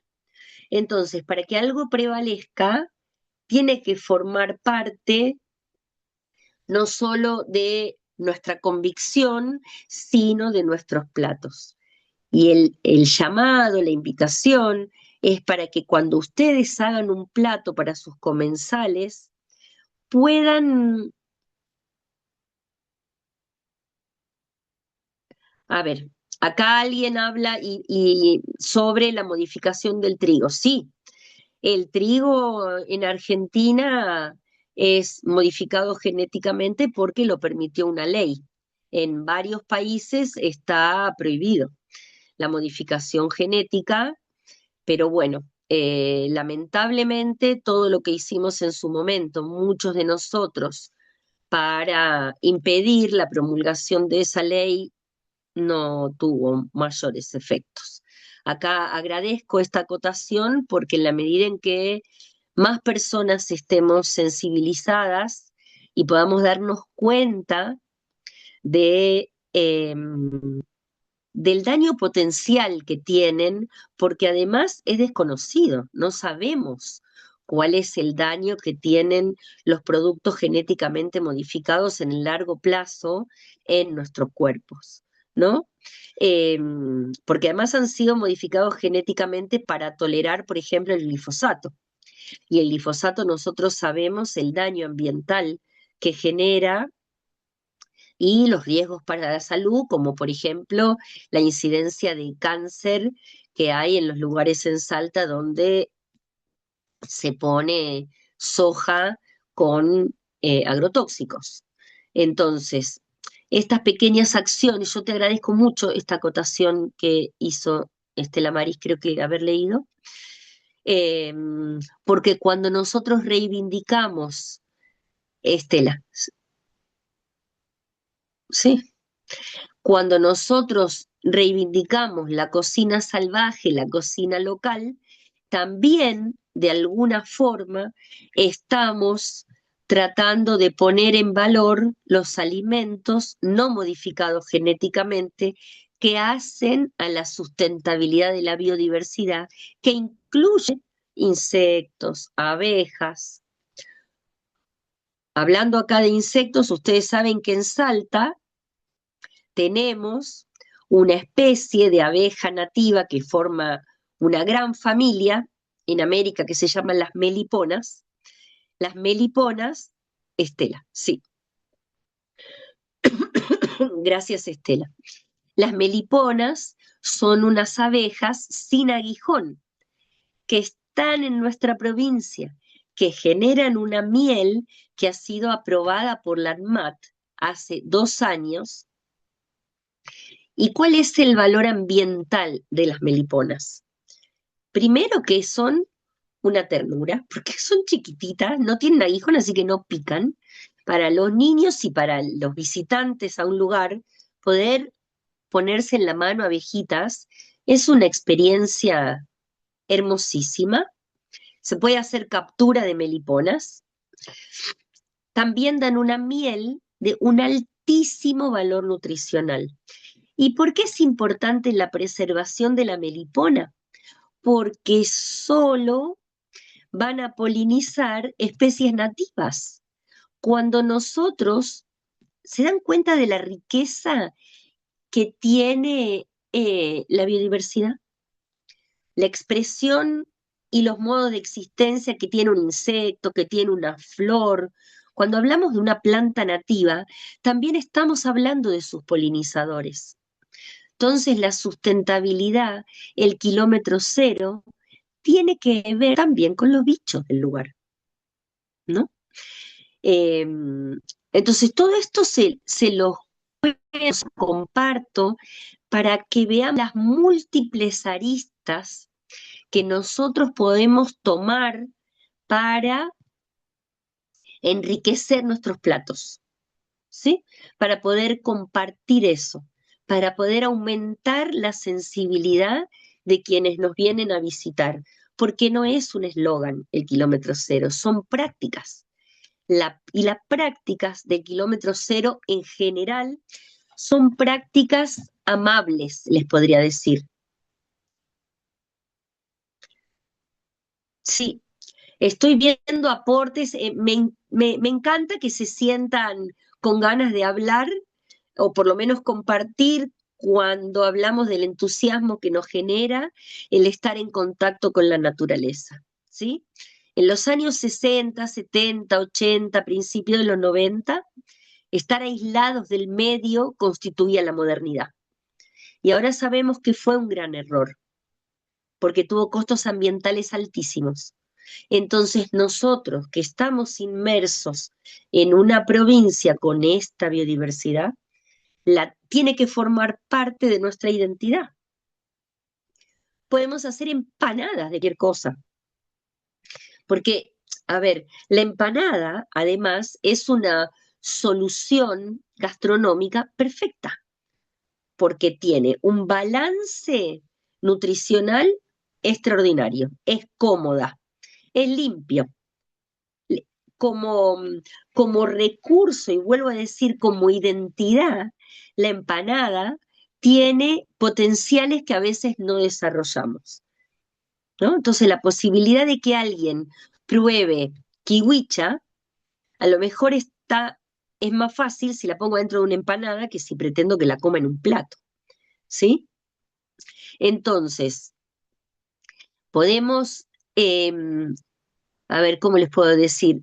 Entonces, para que algo prevalezca, tiene que formar parte no solo de nuestra convicción, sino de nuestros platos. Y el llamado, la invitación, es para que cuando ustedes hagan un plato para sus comensales, puedan, a ver, acá alguien habla y sobre la modificación del trigo. Sí, el trigo en Argentina es modificado genéticamente porque lo permitió una ley. En varios países está prohibido la modificación genética, pero bueno, lamentablemente todo lo que hicimos en su momento, muchos de nosotros, para impedir la promulgación de esa ley, no tuvo mayores efectos. Acá agradezco esta acotación porque en la medida en que más personas estemos sensibilizadas y podamos darnos cuenta de, del daño potencial que tienen, porque además es desconocido, no sabemos cuál es el daño que tienen los productos genéticamente modificados en el largo plazo en nuestros cuerpos, ¿no? Eh, Porque además han sido modificados genéticamente para tolerar, por ejemplo, el glifosato. Y el glifosato, nosotros sabemos el daño ambiental que genera y los riesgos para la salud, como por ejemplo la incidencia de cáncer que hay en los lugares en Salta donde se pone soja con agrotóxicos. Entonces, estas pequeñas acciones, yo te agradezco mucho esta acotación que hizo Estela Maris, creo que haber leído, eh, porque cuando nosotros reivindicamos, Estela, sí, cuando nosotros reivindicamos la cocina salvaje, la cocina local, también de alguna forma estamos tratando de poner en valor los alimentos no modificados genéticamente que hacen a la sustentabilidad de la biodiversidad, que incluye insectos, abejas. Hablando acá de insectos, ustedes saben que en Salta tenemos una especie de abeja nativa que forma una gran familia en América que se llaman las meliponas. Las meliponas, Estela, sí. Gracias, Estela. Las meliponas son unas abejas sin aguijón que están en nuestra provincia, que generan una miel que ha sido aprobada por la ANMAT hace 2 años. ¿Y cuál es el valor ambiental de las meliponas? Primero que son una ternura, porque son chiquititas, no tienen aguijón, así que no pican. Para los niños y para los visitantes a un lugar, poder ponerse en la mano abejitas es una experiencia hermosísima. Se puede hacer captura de meliponas. También dan una miel de un altísimo valor nutricional. ¿Y por qué es importante la preservación de la melipona? Porque solo van a polinizar especies nativas. Cuando nosotros se dan cuenta de la riqueza que tiene la biodiversidad, la expresión y los modos de existencia que tiene un insecto, que tiene una flor. Cuando hablamos de una planta nativa, también estamos hablando de sus polinizadores. Entonces, la sustentabilidad, el kilómetro cero, tiene que ver también con los bichos del lugar, ¿no? Eh, entonces, todo esto se lo comparto para que veamos las múltiples aristas que nosotros podemos tomar para enriquecer nuestros platos, ¿sí? Para poder compartir eso, para poder aumentar la sensibilidad de quienes nos vienen a visitar, porque no es un eslogan el kilómetro cero, son prácticas. Y las prácticas de kilómetro cero en general son prácticas amables, les podría decir. Sí, estoy viendo aportes, me encanta que se sientan con ganas de hablar o por lo menos compartir cuando hablamos del entusiasmo que nos genera el estar en contacto con la naturaleza, ¿sí? En los años 60, 70, 80, principios de los 90, estar aislados del medio constituía la modernidad. Y ahora sabemos que fue un gran error, porque tuvo costos ambientales altísimos. Entonces nosotros que estamos inmersos en una provincia con esta biodiversidad, tiene que formar parte de nuestra identidad. Podemos hacer empanadas de cualquier cosa, porque, a ver, la empanada además es una solución gastronómica perfecta, porque tiene un balance nutricional extraordinario, es cómoda, es limpio. Como, como recurso, y vuelvo a decir, como identidad, la empanada tiene potenciales que a veces no desarrollamos, ¿no? Entonces, la posibilidad de que alguien pruebe kiwicha, a lo mejor es más fácil si la pongo dentro de una empanada que si pretendo que la coma en un plato, ¿sí? Entonces, podemos, a ver, ¿cómo les puedo decir?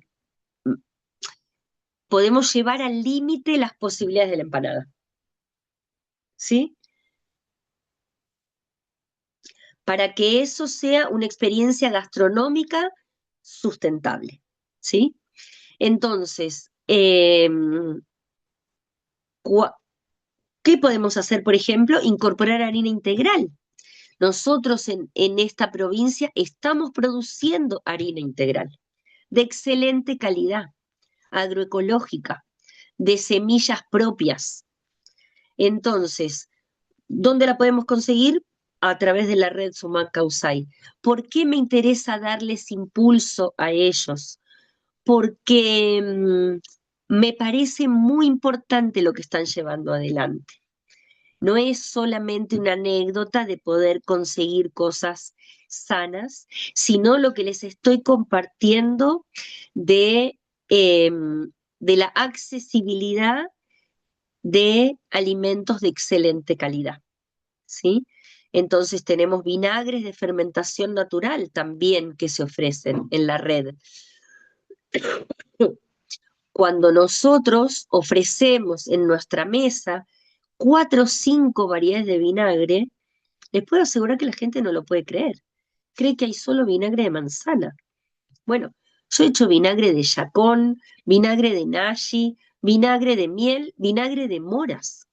Podemos llevar al límite las posibilidades de la empanada, ¿sí? Para que eso sea una experiencia gastronómica sustentable, ¿sí? Entonces, ¿qué podemos hacer, por ejemplo? Incorporar harina integral. Nosotros en esta provincia estamos produciendo harina integral de excelente calidad, agroecológica, de semillas propias. Entonces, ¿dónde la podemos conseguir? A través de la red Sumac Causay. ¿Por qué me interesa darles impulso a ellos? Porque me parece muy importante lo que están llevando adelante. No es solamente una anécdota de poder conseguir cosas sanas, sino lo que les estoy compartiendo de, eh, de la accesibilidad de alimentos de excelente calidad, ¿sí? Entonces tenemos vinagres de fermentación natural también que se ofrecen en la red. cuando nosotros ofrecemos en nuestra mesa 4 o 5 variedades de vinagre, les puedo asegurar que la gente no lo puede creer. Cree que hay solo vinagre de manzana. Bueno, yo he hecho vinagre de yacón, vinagre de nashi, vinagre de miel, vinagre de moras.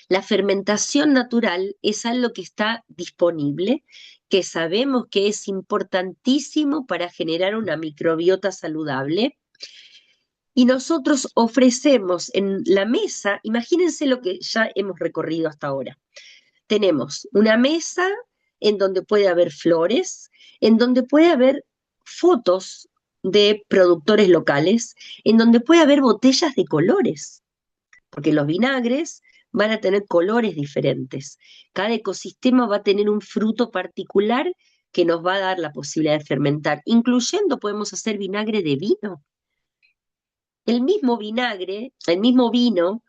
La fermentación natural es algo que está disponible, que sabemos que es importantísimo para generar una microbiota saludable. Y nosotros ofrecemos en la mesa, imagínense lo que ya hemos recorrido hasta ahora. Tenemos una mesa en donde puede haber flores, en donde puede haber fotos de productores locales, en donde puede haber botellas de colores, porque los vinagres van a tener colores diferentes. Cada ecosistema va a tener un fruto particular que nos va a dar la posibilidad de fermentar, incluyendo podemos hacer vinagre de vino. El mismo vinagre, el mismo vino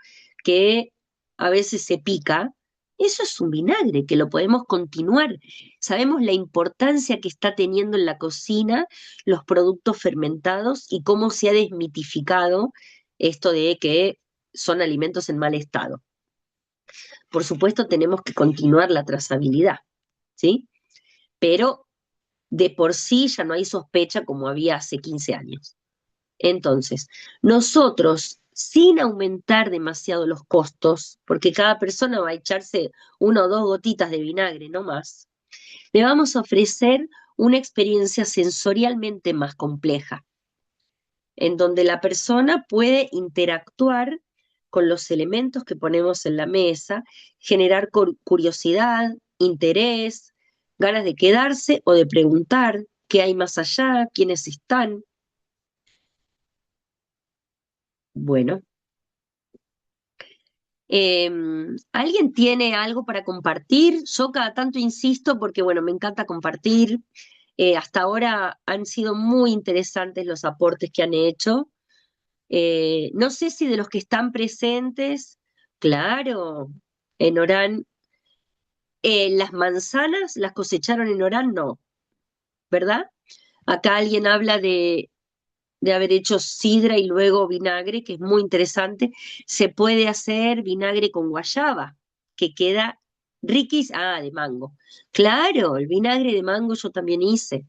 que a veces se pica, eso es un vinagre que lo podemos continuar. Sabemos la importancia que está teniendo en la cocina los productos fermentados y cómo se ha desmitificado esto de que son alimentos en mal estado. Por supuesto, tenemos que continuar la trazabilidad, ¿sí? Pero de por sí ya no hay sospecha como había hace 15 años. Entonces, nosotros, sin aumentar demasiado los costos, porque cada persona va a echarse 1 o 2 gotitas de vinagre, no más, le vamos a ofrecer una experiencia sensorialmente más compleja, en donde la persona puede interactuar con los elementos que ponemos en la mesa, generar curiosidad, interés, ganas de quedarse o de preguntar qué hay más allá, quiénes están. Bueno. ¿Alguien tiene algo para compartir? Yo cada tanto insisto porque, bueno, me encanta compartir. Hasta ahora han sido muy interesantes los aportes que han hecho. No sé si de los que están presentes, claro, en Orán, las manzanas las cosecharon en Orán, no, ¿verdad? Acá alguien habla de haber hecho sidra y luego vinagre, que es muy interesante. Se puede hacer vinagre con guayaba, que queda riquísimo. Ah, de mango. Claro, el vinagre de mango yo también hice.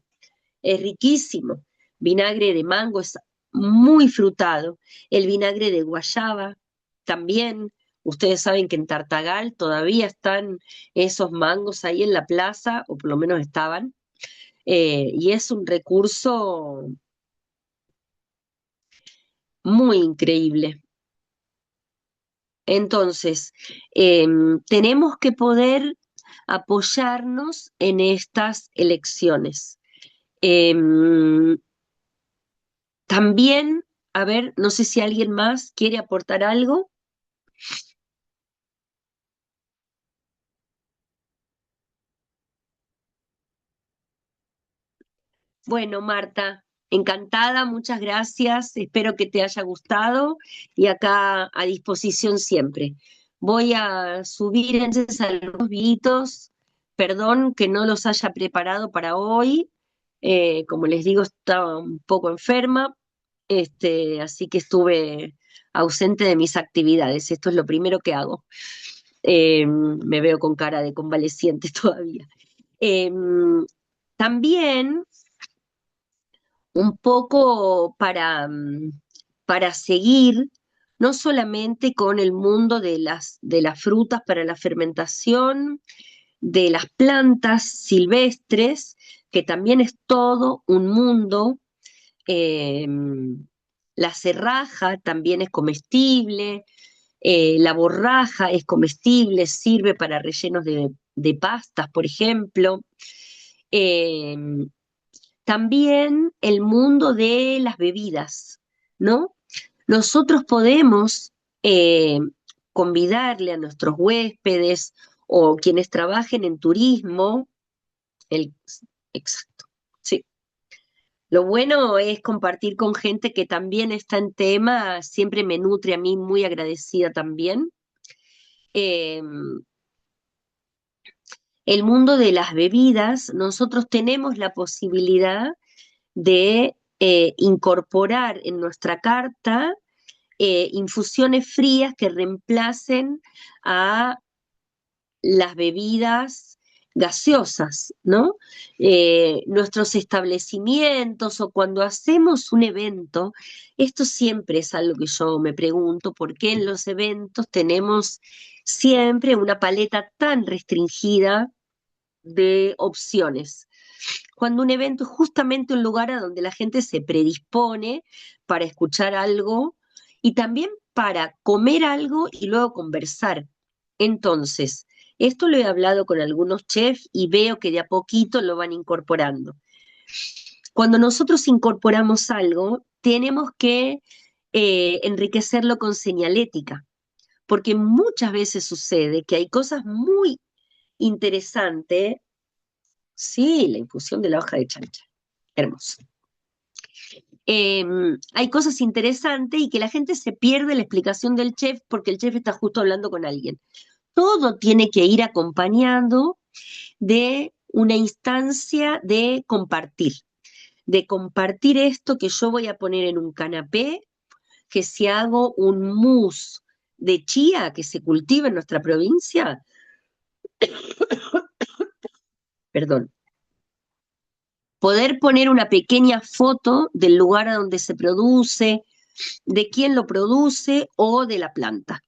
Es riquísimo. Vinagre de mango es muy frutado. El vinagre de guayaba también. Ustedes saben que en Tartagal todavía están esos mangos ahí en la plaza, o por lo menos estaban. Y es un recurso muy increíble. Entonces, tenemos que poder apoyarnos en estas elecciones. También, a ver, no sé si alguien más quiere aportar algo. Bueno, Marta, encantada, muchas gracias, espero que te haya gustado y acá a disposición siempre. Voy a subir entonces algunos videitos, perdón que no los haya preparado para hoy, como les digo, estaba un poco enferma, así que estuve ausente de mis actividades, esto es lo primero que hago. Me veo con cara de convaleciente todavía. Em, También un poco para seguir no solamente con el mundo de las frutas para la fermentación, de las plantas silvestres, que también es todo un mundo. eh, la cerraja también es comestible, la borraja es comestible, sirve para rellenos de pastas, por ejemplo. Eh, También el mundo de las bebidas, ¿no? Nosotros podemos eh, convidarle a nuestros huéspedes o quienes trabajen en turismo, el, exacto, sí. Lo bueno es compartir con gente que también está en tema, siempre me nutre a mí muy agradecida también. Eh, el mundo de las bebidas, nosotros tenemos la posibilidad de incorporar en nuestra carta infusiones frías que reemplacen a las bebidas gaseosas, ¿no? Nuestros establecimientos o cuando hacemos un evento, esto siempre es algo que yo me pregunto, ¿por qué en los eventos tenemos siempre una paleta tan restringida de opciones? Cuando un evento es justamente un lugar a donde la gente se predispone para escuchar algo y también para comer algo y luego conversar. Entonces, esto lo he hablado con algunos chefs y veo que de a poquito lo van incorporando. Cuando nosotros incorporamos algo, tenemos que enriquecerlo con señalética, porque muchas veces sucede que hay cosas muy interesantes. Sí, la infusión de la hoja de chancha. Hermoso. Eh, Hay cosas interesantes y que la gente se pierde la explicación del chef porque el chef está justo hablando con alguien. Todo tiene que ir acompañado de una instancia de compartir esto que yo voy a poner en un canapé, que si hago un mousse de chía que se cultiva en nuestra provincia, perdón, poder poner una pequeña foto del lugar a donde se produce, de quién lo produce o de la planta.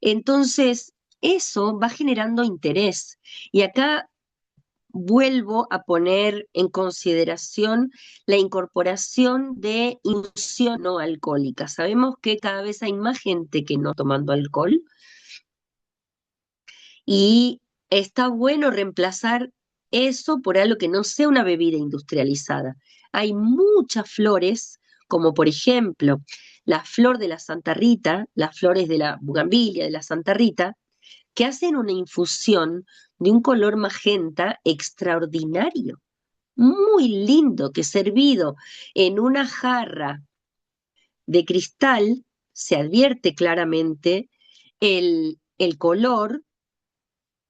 Entonces, eso va generando interés. Y acá vuelvo a poner en consideración la incorporación de infusión no alcohólica. Sabemos que cada vez hay más gente que no tomando alcohol y está bueno reemplazar eso por algo que no sea una bebida industrializada. Hay muchas flores, como por ejemplo la flor de la Santa Rita, las flores de la bugambilia de la Santa Rita, que hacen una infusión de un color magenta extraordinario, muy lindo, que servido en una jarra de cristal se advierte claramente el color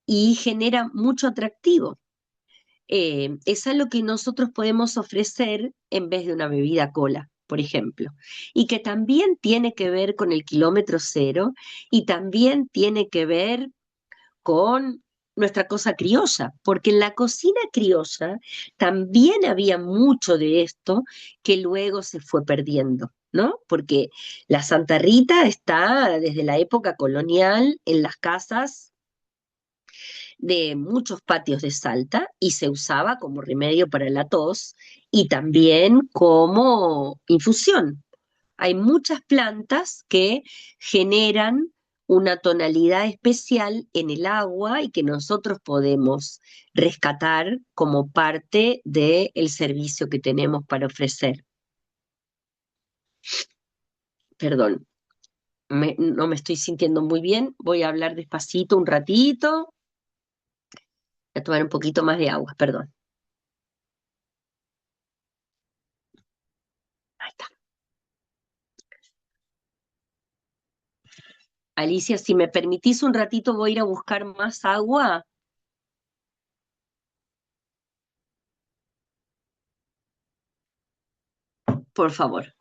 y genera mucho atractivo. Es algo que nosotros podemos ofrecer en vez de una bebida cola, por ejemplo, y que también tiene que ver con el kilómetro cero y también tiene que ver con nuestra cosa criolla, porque en la cocina criolla también había mucho de esto que luego se fue perdiendo, ¿no? Porque la Santa Rita está desde la época colonial en las casas de muchos patios de Salta y se usaba como remedio para la tos y también como infusión. Hay muchas plantas que generan una tonalidad especial en el agua y que nosotros podemos rescatar como parte del servicio que tenemos para ofrecer. Perdón, no me estoy sintiendo muy bien. Voy a hablar despacito un ratito. Voy a tomar un poquito más de agua, perdón. Ahí está. Alicia, si me permitís un ratito, voy a ir a buscar más agua, por favor.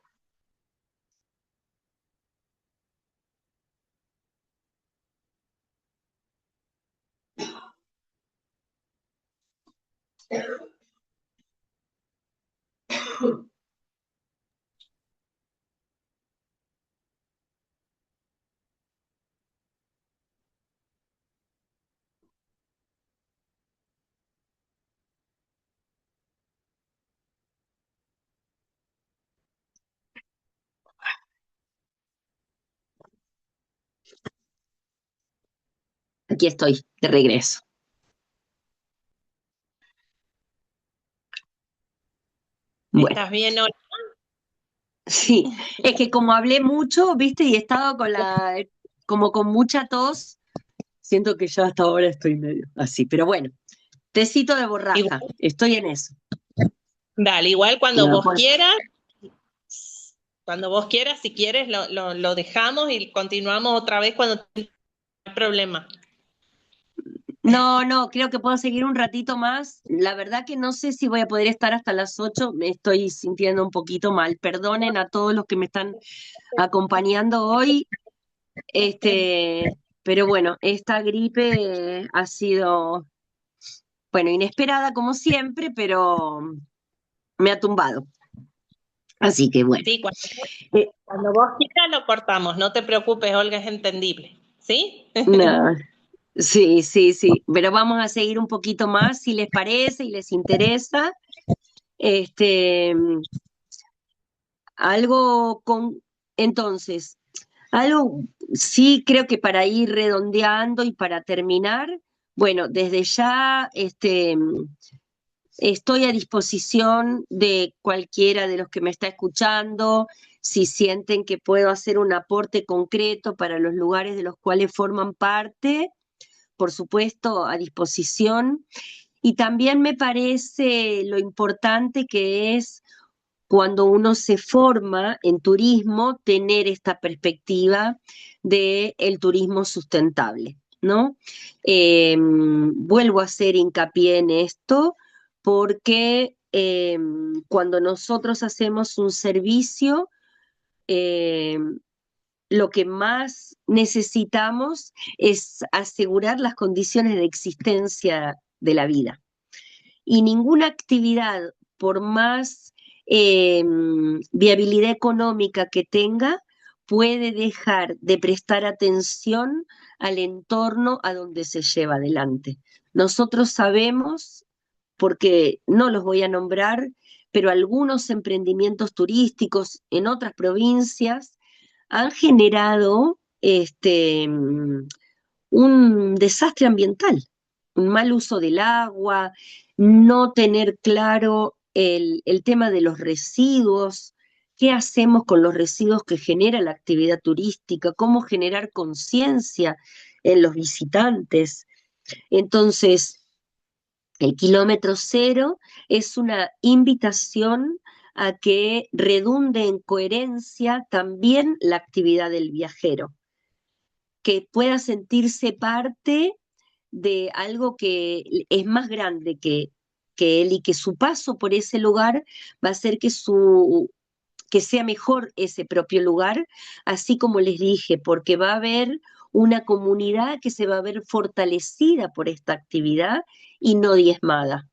Aquí estoy, de regreso. Bueno. ¿Estás bien, Olga? Sí, es que como hablé mucho, viste, y he estado como con mucha tos, siento que ya hasta ahora estoy medio así, pero bueno, tecito de borraja, Igual, estoy en eso. dale, igual Y me pone- cuando vos quieras, si quieres, lo dejamos y continuamos otra vez cuando tenga problema. No, no, creo que puedo seguir un ratito más. La verdad que no sé si voy a poder estar hasta las 8. Me estoy sintiendo un poquito mal. Perdonen a todos los que me están acompañando hoy. Pero bueno, esta gripe ha sido, bueno, inesperada como siempre, pero me ha tumbado. Así que bueno. Sí, Eh, cuando vos quieras lo cortamos, no te preocupes, Olga, es entendible. ¿Sí? nada, sí, sí, sí. Pero vamos a seguir un poquito más si les parece y les interesa. Este, algo con, entonces, algo sí creo que para ir redondeando y para terminar, bueno, desde ya, estoy a disposición de cualquiera de los que me está escuchando, si sienten que puedo hacer un aporte concreto para los lugares de los cuales forman parte, por supuesto, a disposición. Y también me parece lo importante que es cuando uno se forma en turismo, tener esta perspectiva del turismo sustentable, ¿no? Vuelvo a hacer hincapié en esto porque cuando nosotros hacemos un servicio, eh, lo que más necesitamos es asegurar las condiciones de existencia de la vida. Y ninguna actividad, por más eh, viabilidad económica que tenga, puede dejar de prestar atención al entorno a donde se lleva adelante. Nosotros sabemos, porque no los voy a nombrar, pero algunos emprendimientos turísticos en otras provincias han generado un desastre ambiental, un mal uso del agua, no tener claro el tema de los residuos, qué hacemos con los residuos que genera la actividad turística, cómo generar conciencia en los visitantes. Entonces, el kilómetro cero es una invitación a que redunde en coherencia también la actividad del viajero, que pueda sentirse parte de algo que es más grande que él y que su paso por ese lugar va a hacer que sea mejor ese propio lugar, así como les dije, porque va a haber una comunidad que se va a ver fortalecida por esta actividad y no diezmada.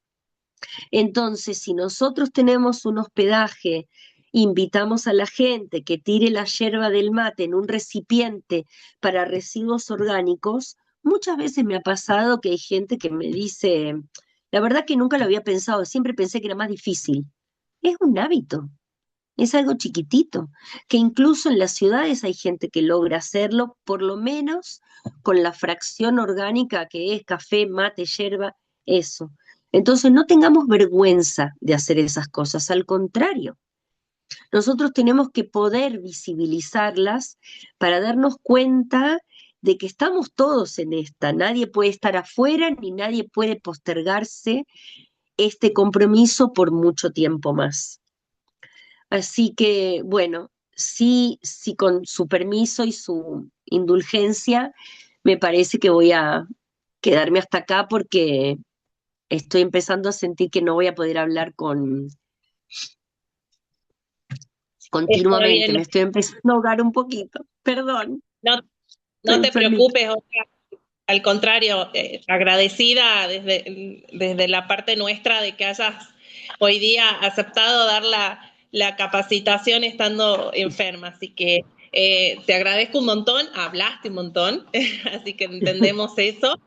Entonces, si nosotros tenemos un hospedaje, invitamos a la gente que tire la yerba del mate en un recipiente para residuos orgánicos, muchas veces me ha pasado que hay gente que me dice, la verdad que nunca lo había pensado, siempre pensé que era más difícil. Es un hábito, es algo chiquitito, que incluso en las ciudades hay gente que logra hacerlo, por lo menos con la fracción orgánica que es café, mate, yerba, eso. Entonces no tengamos vergüenza de hacer esas cosas, al contrario, nosotros tenemos que poder visibilizarlas para darnos cuenta de que estamos todos en esta, nadie puede estar afuera ni nadie puede postergarse este compromiso por mucho tiempo más. Así que, bueno, sí, sí, con su permiso y su indulgencia, me parece que voy a quedarme hasta acá porque estoy empezando a sentir que no voy a poder hablar Está continuamente. bien, Me estoy empezando a ahogar un poquito. Perdón, no, estoy no te enfermita. preocupes, Olga. Al contrario, agradecida desde la parte nuestra de que hayas hoy día aceptado dar la capacitación estando enferma. Así que te agradezco un montón, hablaste un montón, así que entendemos eso.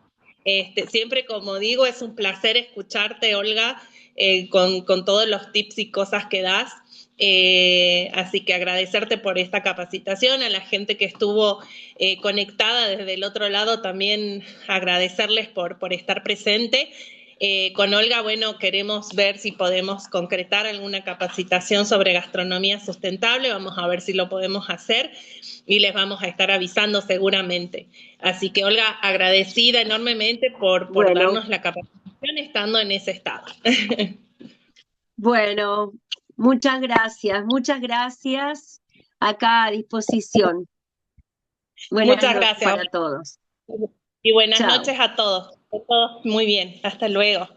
Siempre, como digo, es un placer escucharte, Olga, con todos los tips y cosas que das. Así que agradecerte por esta capacitación, a la gente que estuvo conectada desde el otro lado, también agradecerles por estar presente. Con Olga, bueno, queremos ver si podemos concretar alguna capacitación sobre gastronomía sustentable, vamos a ver si lo podemos hacer y les vamos a estar avisando seguramente. Así que Olga, agradecida enormemente por Bueno, darnos la capacitación estando en ese estado. bueno, muchas gracias, muchas gracias. Acá a disposición. Buenas Muchas noches gracias para Olga, todos. y buenas Chao. noches a todos. Todo muy bien. Hasta luego.